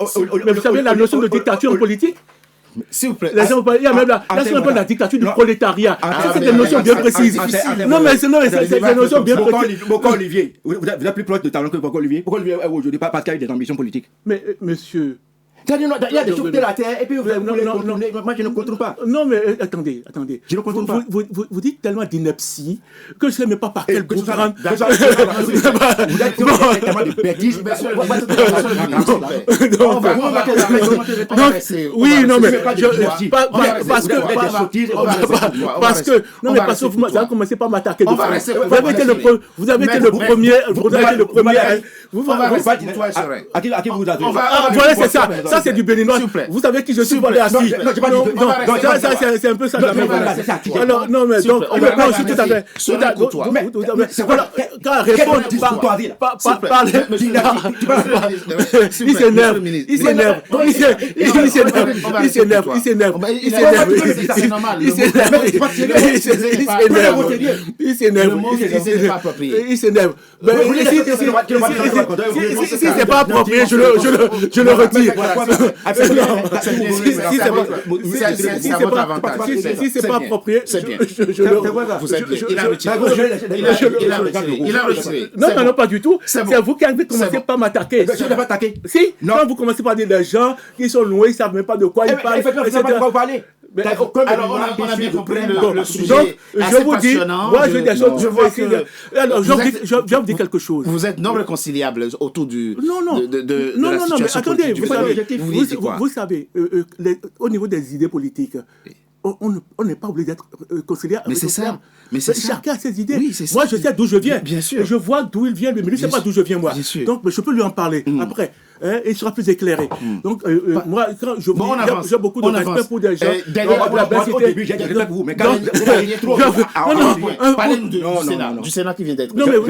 vous savez la notion de dictature politique? S'il vous plaît. Il y a même la dictature du prolétariat. C'est des notions bien précises. Non, mais c'est des notions bien précises. Pourquoi Olivier? Vous êtes plus proche de talent que pourquoi Olivier? Pourquoi Olivier aujourd'hui pas parce qu'il a eu des ambitions politiques? Mais monsieur... Il y a des choses de la terre et puis vous voulez contourner. Moi je ne contourne pas. Non mais attendez. Je ne contourne pas. Vous dites tellement d'ineptie que je ne sais même pas par quel bout prendre. Vous êtes tellement de bêtises. Oui, non mais parce que vous avez commencé par m'attaquer. Vous avez été le premier. À qui vous avez? Voilà, c'est ça. Ça, c'est du béninois. Vous savez qui je suis, voilà, assis. Non, ça, c'est un peu ça. Alors, non, mais donc, je suis tout à fait. Quand répondre, il s'énerve. Si c'est pas approprié, je le retire. Si c'est pas approprié, c'est bien. Il a retiré. Non, pas du tout. C'est vous qui avez commencé par m'attaquer. Je n'ai pas attaqué. Si, quand vous commencez par dire des gens qui sont loin, ils ne savent même pas de quoi ils parlent. Effectivement, vous ne savez pas de quoi vous parlez. Alors, on a bien compris le sujet. Donc, je vous dis, moi, j'ai des choses. Alors, je vais vous dire quelque chose. Vous êtes non réconciliable autour du. Non, mais attendez, vous savez, au niveau des idées politiques, on n'est pas obligé d'être conciliable. Mais c'est ça. Chacun a ses idées. Oui, moi, je sais d'où je viens. Bien sûr. Je vois d'où il vient, mais lui ne sait pas d'où je viens, moi. Donc, je peux lui en parler après. Il sera plus éclairé. Donc, moi, quand j'ai beaucoup de respect pour des gens. Au début, j'ai respect pour vous, mais quand vous parlez du Sénat qui vient d'être. Non, mais je vais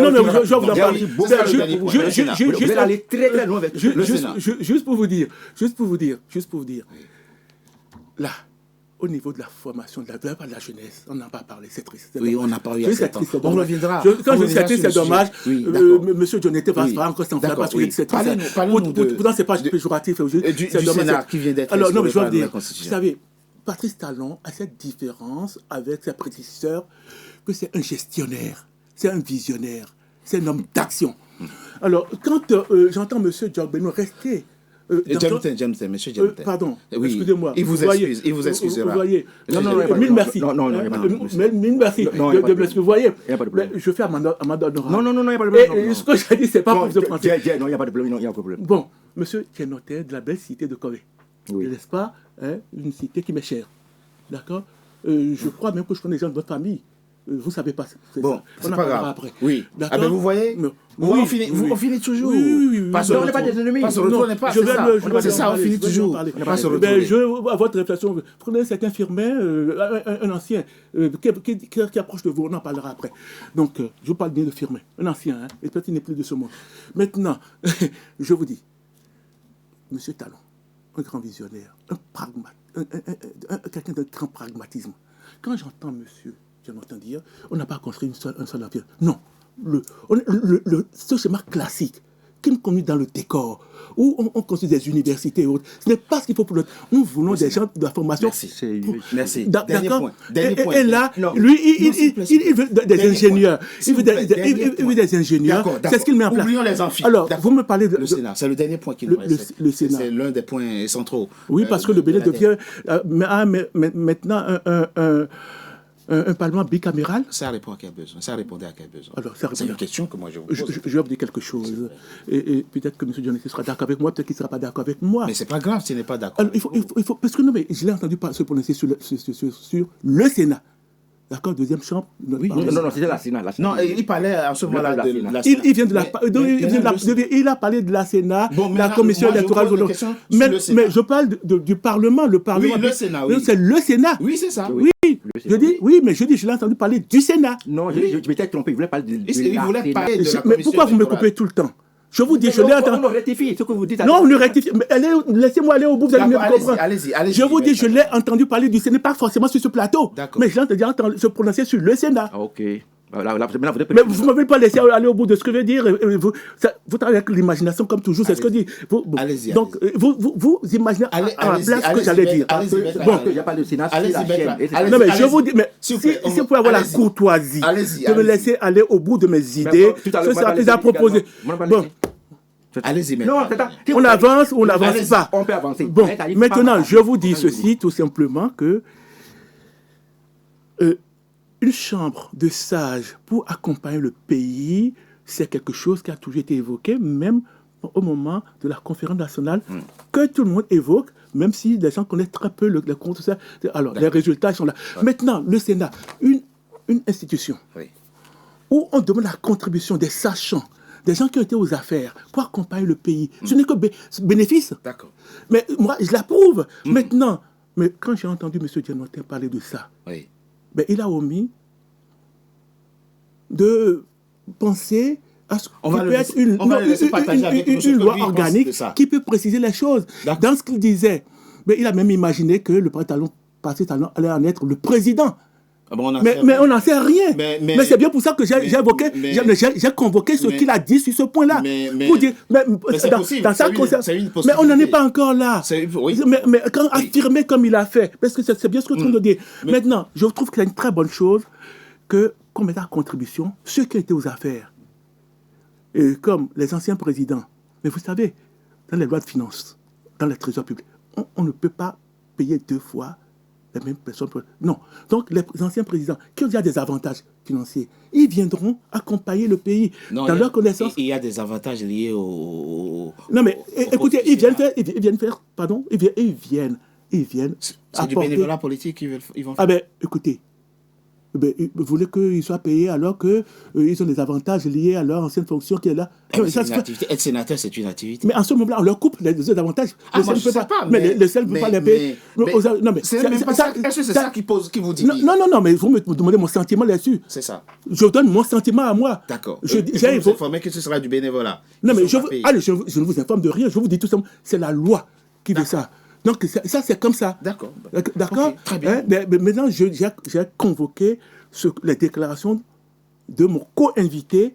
vous en parler. Vous allez aller très très loin avec le Sénat. Juste pour vous dire. Là, au niveau de la formation, de la jeunesse, on n'a pas parlé, c'est triste. Oui, on n'a pas eu assez de temps. On reviendra. Quand je dis c'est triste, c'est dommage. Monsieur Jonathan va encore s'enflammer parce que c'est triste. Pourtant, c'est pas péjoratif. Du Sénat qui vient d'être. Alors, non, mais je vais vous dire, vous savez, Patrice Talon a cette différence avec ses prédécesseurs que c'est un gestionnaire, c'est un visionnaire. c'est un homme d'action. Alors, quand j'entends M. Djogbeno rester... Monsieur Djemten. Pardon, Oui, excusez-moi. il vous excusera. Vous voyez, mille merci. Non, Mille merci. Vous voyez, je fais amende honorable. Non, il n'y a pas de problème. Et ce que j'ai dit, c'est pas pour ce français. Non, il n'y a pas de problème. Bon, monsieur qui est notaire de la belle cité de Corée, n'est-ce pas, une cité qui m'est chère. D'accord. Je crois même que je connais des gens de votre famille. Vous ne savez pas. Bon, c'est pas grave. Après. Oui. Ah ben vous voyez, on finit toujours. Oui. Pas sur on n'est pas des ennemis. Pas sur le tour, on n'est pas. C'est ça, on finit toujours. On n'est pas sur le tour. À votre réflexion, prenez cet infirmier, un ancien, qui approche de vous, on en parlera après. Donc, je vous parle bien de Firmin, un ancien, et peut-être il n'est plus de ce monde. Maintenant, je vous dis, Monsieur Talon, un grand visionnaire, quelqu'un d'un grand pragmatisme. Quand j'entends monsieur Djemten dire, on n'a pas construit un seul avion. Non. Ce schéma classique qui nous conduit dans le décor, où on construit des universités et autres, ce n'est pas ce qu'il faut pour notre... Nous voulons des gens de la formation. Merci. D'accord. Dernier point. Et là, lui, il veut des ingénieurs. Il veut des ingénieurs. C'est ce qu'il met en place. Oublions les amphis. Alors, vous me parlez de... Le Sénat, c'est le dernier point qui nous reste. Le Sénat. C'est l'un des points centraux. Oui, parce que le Bénin devient maintenant un parlement bicaméral. Ça répond à quel besoin? Ça répondait à quel besoin? Alors, c'est une question que moi je vous pose. Je vais vous dire quelque chose. Et peut-être que M. Dionyssi sera d'accord avec moi, peut-être qu'il ne sera pas d'accord avec moi. Mais c'est pas grave s'il n'est pas d'accord. Alors, il faut, parce que non, mais je l'ai entendu se prononcer sur le Sénat. D'accord, deuxième chambre. Oui, non, c'était la Sénat. Non, il parlait à ce moment-là de la Sénat. Il vient de la... Il a parlé de la Sénat, la commission électorale. Mais je parle du Parlement. Le Parlement. Oui, le Sénat, oui. C'est le Sénat. Oui, c'est ça. Oui. Je l'ai entendu parler du Sénat. Non, je m'étais trompé. Il voulait parler de la Sénat. Mais pourquoi vous me coupez tout le temps? Je vous dis, je l'ai entendu. On rectifie ce que vous dites. Non, on le rectifie. Mais laissez-moi aller au bout, vous allez mieux comprendre. Allez-y. Je vous dis, je l'ai entendu parler du Sénat, pas forcément sur ce plateau. Mais je l'ai entendu se prononcer sur le Sénat. Ah, ok. Mais vous ne m'avez pas laissé aller au bout de ce que je veux dire. Vous travaillez avec l'imagination comme toujours, c'est ce que je dis. Allez-y. Donc, vous imaginez à la place ce que j'allais dire. Bon, il n'y a pas de Sénat, c'est la chaîne. Non, mais je vous dis, mais si vous pouvez avoir la courtoisie de me laisser aller au bout de mes idées, ce sera plus à proposer. Bon. Allez-y maintenant. On avance ou on n'avance pas. On peut avancer. Bon, maintenant, je vous dis ceci, tout simplement que une chambre de sages pour accompagner le pays, c'est quelque chose qui a toujours été évoqué, même au moment de la conférence nationale, que tout le monde évoque, même si les gens connaissent très peu le compte. Alors, les résultats sont là. Maintenant, le Sénat, une institution où on demande la contribution des sachants, des gens qui ont été aux affaires pour accompagner le pays. Ce n'est que bénéfice. D'accord. Mais moi, je l'approuve. Maintenant, mais quand j'ai entendu M. Djemten parler de ça, ben, il a omis de penser à ce qu'il peut être une loi organique qui peut préciser les choses. Dans ce qu'il disait, ben, il a même imaginé que le président Talon allait en être le président. Mais on n'en sait rien. Mais c'est bien pour ça que j'ai convoqué ce qu'il a dit sur ce point-là. Pour dire, c'est possible. Mais on n'en est pas encore là. Mais quand affirmer comme il a fait, parce que c'est bien ce que je suis en train de dire. Maintenant, je trouve que c'est une très bonne chose qu'on mette à contribution ceux qui étaient aux affaires. Et comme les anciens présidents. Mais vous savez, dans les lois de finances, dans les trésors publics, on ne peut pas payer deux fois les mêmes personnes. Non. Donc, les anciens présidents qui ont déjà des avantages financiers, ils viendront accompagner le pays dans leur connaissance. Il y a des avantages liés au... Non, mais écoutez, ils viennent faire... Pardon, ils viennent c'est du bénévolat politique qu'ils vont faire. Ah ben, écoutez, vous voulez qu'ils soient payés alors qu'ils ont des avantages liés à leur ancienne fonction qui est là. Être sénateur, c'est une activité. Mais en ce moment-là, on leur coupe les avantages. Moi, je ne sais pas. Mais le seul ne peut pas les payer. Est-ce que c'est ça qui vous dit? Non, mais vous me demandez mon sentiment là-dessus. C'est ça. Je donne mon sentiment à moi. D'accord. J'ai informé que ce sera du bénévolat. Non, mais je ne vous informe de rien. Je vous dis tout simplement, c'est la loi qui veut ça. Donc, ça, c'est comme ça. D'accord. D'accord. Très bien. Mais maintenant, j'ai convoqué les déclarations de mon co-invité,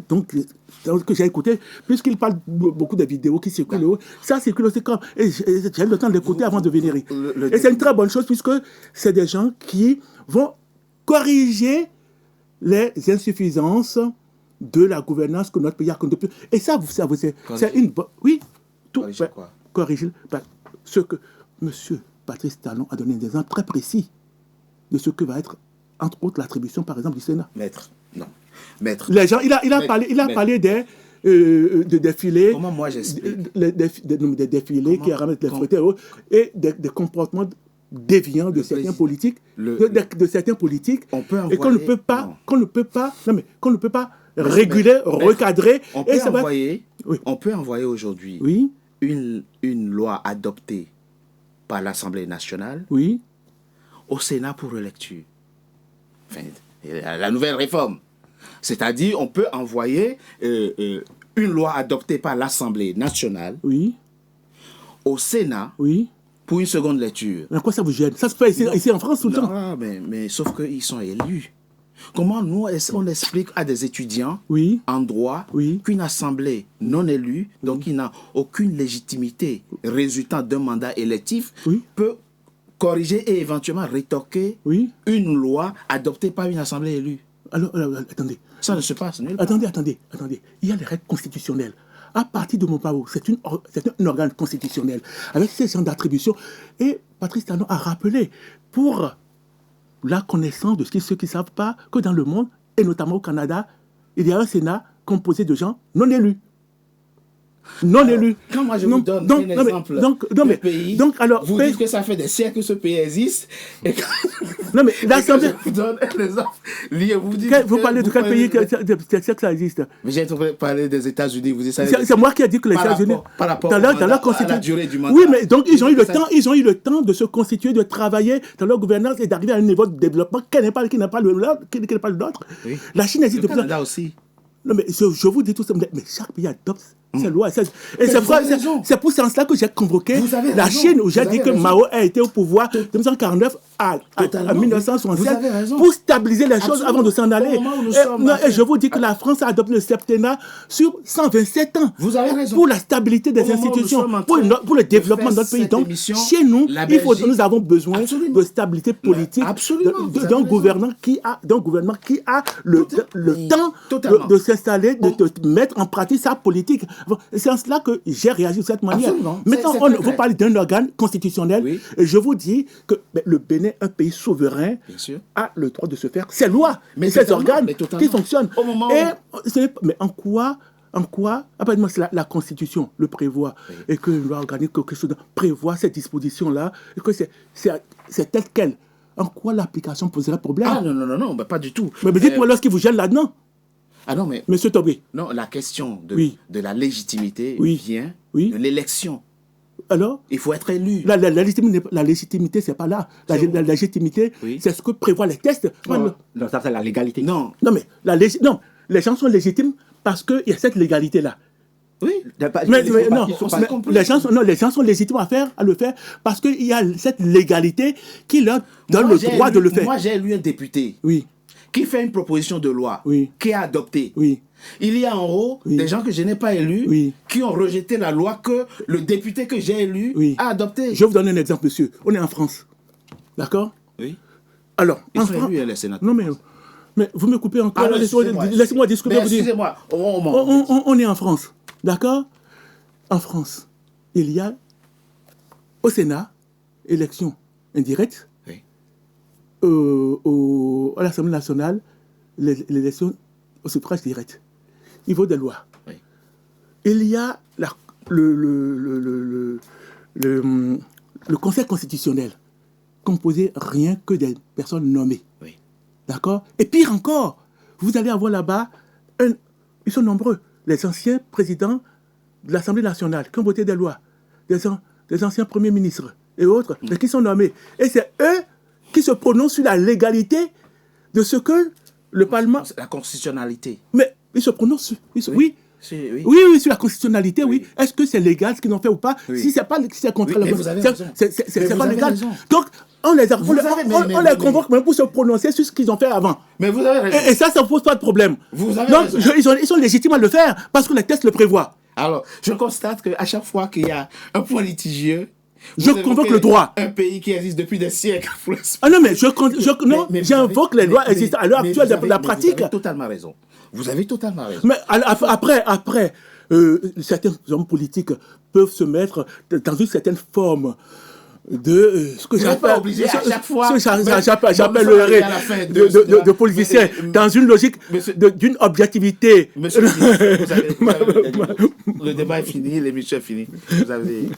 donc, que j'ai écouté, puisqu'il parle beaucoup de vidéos qui circulent. Ça circule aussi comme... Et j'ai le temps de l'écouter avant de venir. Et c'est une très bonne chose, puisque c'est des gens qui vont corriger les insuffisances de la gouvernance que notre pays a conduit. Et ça, c'est une bonne... Oui, tout. Corriger quoi? Corriger ce que M. Patrice Talon a donné des exemples très précis de ce que va être, entre autres, l'attribution, par exemple, du Sénat. Maître, non. Maître. Les gens, il a parlé des défilés. Comment moi j'explique? Des défilés qui ramènent les fauteuils et des comportements déviants de certains politiques, de certains politiques, et qu'on ne peut pas réguler, recadrer. On peut envoyer aujourd'hui une loi adoptée par l'Assemblée nationale au Sénat pour relecture. Enfin, la nouvelle réforme. C'est-à-dire, on peut envoyer une loi adoptée par l'Assemblée nationale au Sénat pour une seconde lecture. Mais à quoi ça vous gêne? Ça se fait ici en France tout le temps. Non, mais sauf qu'ils sont élus. Comment nous, on explique à des étudiants en droit qu'une assemblée non élue, donc qui n'a aucune légitimité résultant d'un mandat électif, peut corriger et éventuellement rétorquer une loi adoptée par une assemblée élue? Alors, attendez. Ça ne se passe nulle part. Attendez. Il y a les règles constitutionnelles. À partir de mon parcours, c'est un organe constitutionnel avec ces genres d'attributions. Et Patrice Talon a rappelé, pour la connaissance de ceux qui ne savent pas, que dans le monde, et notamment au Canada, il y a un Sénat composé de gens non élus. Quand moi je vous donne un exemple de pays, vous dites que ça fait des siècles que ce pays existe. Et non, mais l'Assemblée... Je vous donne un exemple. Vous parlez de quel pays que ça existe? Mais j'ai parlé des États-Unis. C'est moi qui ai dit que les États-Unis... Par rapport à la durée du mandat. Oui, mais donc ils ont eu le temps de se constituer, de travailler dans leur gouvernance et d'arriver à un niveau de développement qui n'est pas le nôtre. La Chine existe depuis... Le Canada aussi. Non, mais je vous dis tout ça, mais chaque pays adopte ses lois. Et c'est pour ça que j'ai convoqué la Chine, où j'ai dit que Mao a été au pouvoir de 1949 à 1967 pour stabiliser les choses avant de s'en aller. Et je vous dis que la France a adopté le septennat sur 127 ans. Vous avez raison. Pour la stabilité des institutions, pour le développement de notre pays. Donc, chez nous, nous avons besoin de stabilité politique, d'un gouvernement qui a le temps de s'installer, de mettre en pratique sa politique. C'est en cela que j'ai réagi de cette manière. Maintenant, vous parlez d'un organe constitutionnel. Et je vous dis que le Bénin, un pays souverain, a le droit de se faire ses lois, ses organes qui fonctionnent. Mais en quoi apparemment, la Constitution le prévoit, et que une loi organique prévoit cette disposition-là, et que c'est tel quel. En quoi l'application poserait problème? Ah non, pas du tout. Mais dites-moi alors ce qui vous gêne là-dedans. Ah non, mais... Monsieur Tobé. Non, la question de la légitimité vient de l'élection. Alors, il faut être élu. La légitimité, c'est pas là. La légitimité, c'est ce que prévoient les tests. Non, ça, c'est la légalité. Non, mais les gens sont légitimes parce qu'il y a cette légalité-là. Oui. Mais les gens sont légitimes à le faire parce qu'il y a cette légalité qui leur donne le droit de le faire. Moi, j'ai élu un député qui fait une proposition de loi qui est adoptée. Il y a en haut des gens que je n'ai pas élus qui ont rejeté la loi que le député que j'ai élu a adoptée. Je vais vous donner un exemple, monsieur. On est en France. D'accord? Oui. Alors, ils sont élus, les sénateurs. Non, mais vous me coupez encore. Laissez-moi discuter. Excusez-moi. On est en France. D'accord? En France, il y a au Sénat, élection indirecte. À l'Assemblée nationale, l'élection au suffrage direct. Il faut des lois. Il y a le Conseil constitutionnel, composé rien que des personnes nommées. D'accord? Et pire encore, vous allez avoir là-bas, ils sont nombreux, les anciens présidents de l'Assemblée nationale qui ont voté des lois, des anciens premiers ministres et autres, mais qui sont nommés. Et c'est eux qui se prononcent sur la légalité de ce que le Parlement... La constitutionnalité. Mais ils se prononcent sur... Oui, sur la constitutionnalité, Est-ce que c'est légal ce qu'ils ont fait ou pas? Si c'est contre la constitution, c'est pas légal. Donc, on les convoque même pour se prononcer sur ce qu'ils ont fait avant. Mais vous avez raison. Et ça ne pose pas de problème. Vous avez Donc, raison. ils sont légitimes à le faire parce que les textes le prévoient. Alors, je constate qu'à chaque fois qu'il y a un point litigieux, je convoque le droit. Un pays qui existe depuis des siècles. Ah non, mais j'invoque les lois existantes à l'heure actuelle de la pratique. Vous avez totalement raison. Vous avez totalement raison. Mais après, certains hommes politiques peuvent se mettre dans une certaine forme de ce que j'appellerais de politiciens dans une logique d'une objectivité. Monsieur le débat est fini, l'émission est finie. Vous avez...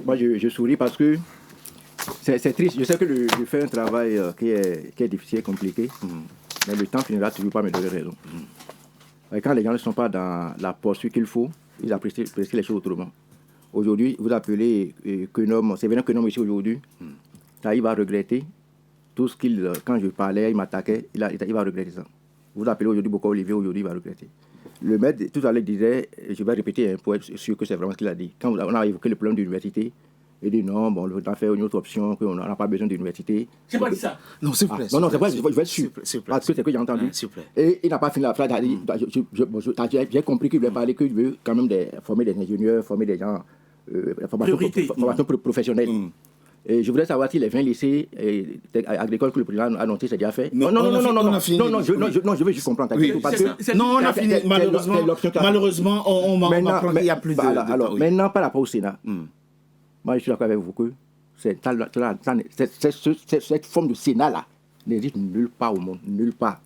Moi, je souris parce que c'est triste. Je sais que je fais un travail qui est difficile et compliqué, mais le temps finira toujours par me donner raison. Et quand les gens ne sont pas dans la posture qu'il faut, ils apprécient les choses autrement. Aujourd'hui, vous appelez Quenom, c'est vrai que Quenom ici aujourd'hui, il va regretter tout ce qu'il, quand je parlais, il m'attaquait, il va regretter ça. Vous appelez aujourd'hui Boko Olivier, aujourd'hui il va regretter. Le maître, tout à l'heure, disait, je vais répéter un point, sûr que c'est vraiment ce qu'il a dit. Quand on a évoqué le problème de l'université, il dit non, bon, on va faire une autre option, qu'on n'a pas besoin d'université. J'ai pas dit ça. Non, s'il vous plaît. Non, c'est vrai, je vais être sûr. Parce que c'est ce que j'ai entendu. Et il n'a pas fini la phrase, il a dit, j'ai compris qu'il voulait parler, qu'il veut quand même former des ingénieurs, former des gens, formation professionnelle. Et je voudrais savoir si les 20 lycées agricoles que le président a annoncé, c'est déjà fait. Non, je veux juste comprendre. Non, on a fini. Malheureusement, on m'apprend qu'il y a plus de... Alors, maintenant, par rapport au Sénat, moi, je suis d'accord avec vous que cette forme de Sénat-là n'existe nulle part au monde, nulle part.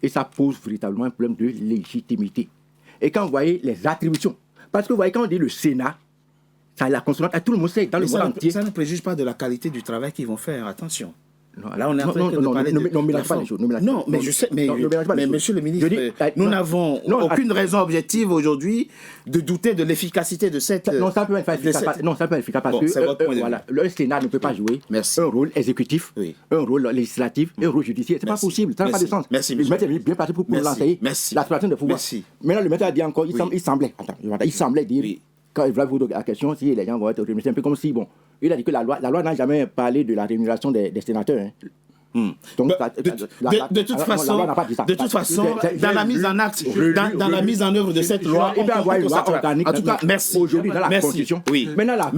Et ça pose véritablement un problème de légitimité. Et quand vous voyez les attributions, parce que vous voyez, quand on dit le Sénat, ça a la consonance, tout le monde sait, dans le monde entier. Ça ne préjuge pas de la qualité du travail qu'ils vont faire, attention. Non, là, on est en train de parler de... Non, mélange pas les choses. Non, mais je sais, mais monsieur le ministre, nous n'avons aucune raison objective aujourd'hui de douter de l'efficacité de cette... Non, ça peut être efficace. Non, ça peut être efficace parce que voilà, le Sénat ne peut pas jouer un rôle exécutif, un rôle législatif et un rôle judiciaire. C'est pas possible, ça n'a pas de sens. Merci, le maître est bien parti pour lancer la séparation des pouvoirs. Maintenant, le maître a dit encore, il semblait dire... Quand il va vous poser la question, si les gens vont être rémunérés, c'est un peu comme si, bon, il a dit que la loi n'a jamais parlé de la rémunération des sénateurs. Donc, de toute façon, dans la mise en acte, dans la mise en œuvre de cette loi, il va y avoir une loi organique. En tout cas, merci. Aujourd'hui, dans la Constitution. Oui. Maintenant, la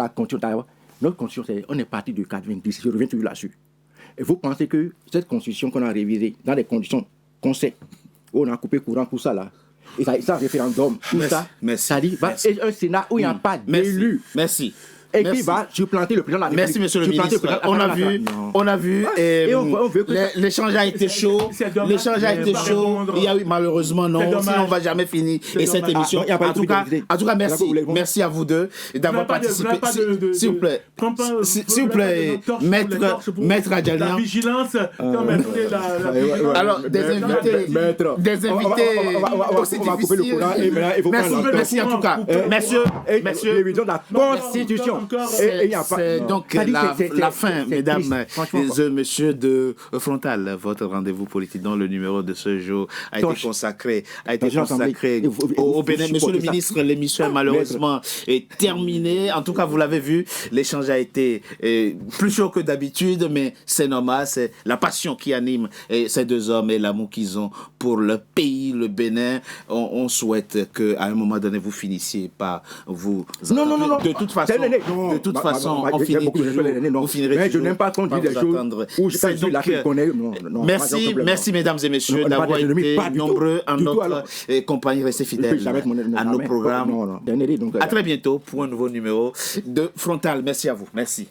Constitution, notre Constitution, on est parti de 90, je reviens toujours là-dessus. Et vous pensez que cette Constitution qu'on a révisée dans des conditions qu'on sait, où on a coupé courant, tout ça là, et ça, référendum, tout ça, ça dit, un Sénat où il n'y a pas d'élu. Merci. Et qui va supplanter le président de la République. Merci, monsieur le ministre. On a vu, l'échange a été chaud. L'échange a été chaud. Il y a eu, malheureusement, non. Sinon, on ne va jamais finir. Et cette émission, en tout cas, merci. Merci à vous deux d'avoir participé. S'il vous plaît, maître Adjalian. La vigilance. Alors, des invités aussi difficiles. Merci en tout cas. Messieurs, l'évision de la Constitution. C'est donc la fin, mesdames et messieurs de Frontal, votre rendez-vous politique dont le numéro de ce jour a été consacré au Bénin. Monsieur le ministre, l'émission malheureusement est terminée. En tout cas, vous l'avez vu, l'échange a été plus chaud que d'habitude, mais c'est normal, c'est la passion qui anime ces deux hommes et l'amour qu'ils ont pour le pays, le Bénin. On souhaite qu'à un moment donné, vous finissiez par vous... Non. De toute façon, on finit toujours. Vous finirez mais toujours. je n'aime pas qu'on dise des choses où je suis là que je connais. Merci, mesdames et messieurs, d'avoir été nombreux en notre compagnie. Restez fidèles à nos programmes. À très bientôt pour un nouveau numéro de Frontal. Merci à vous. Merci.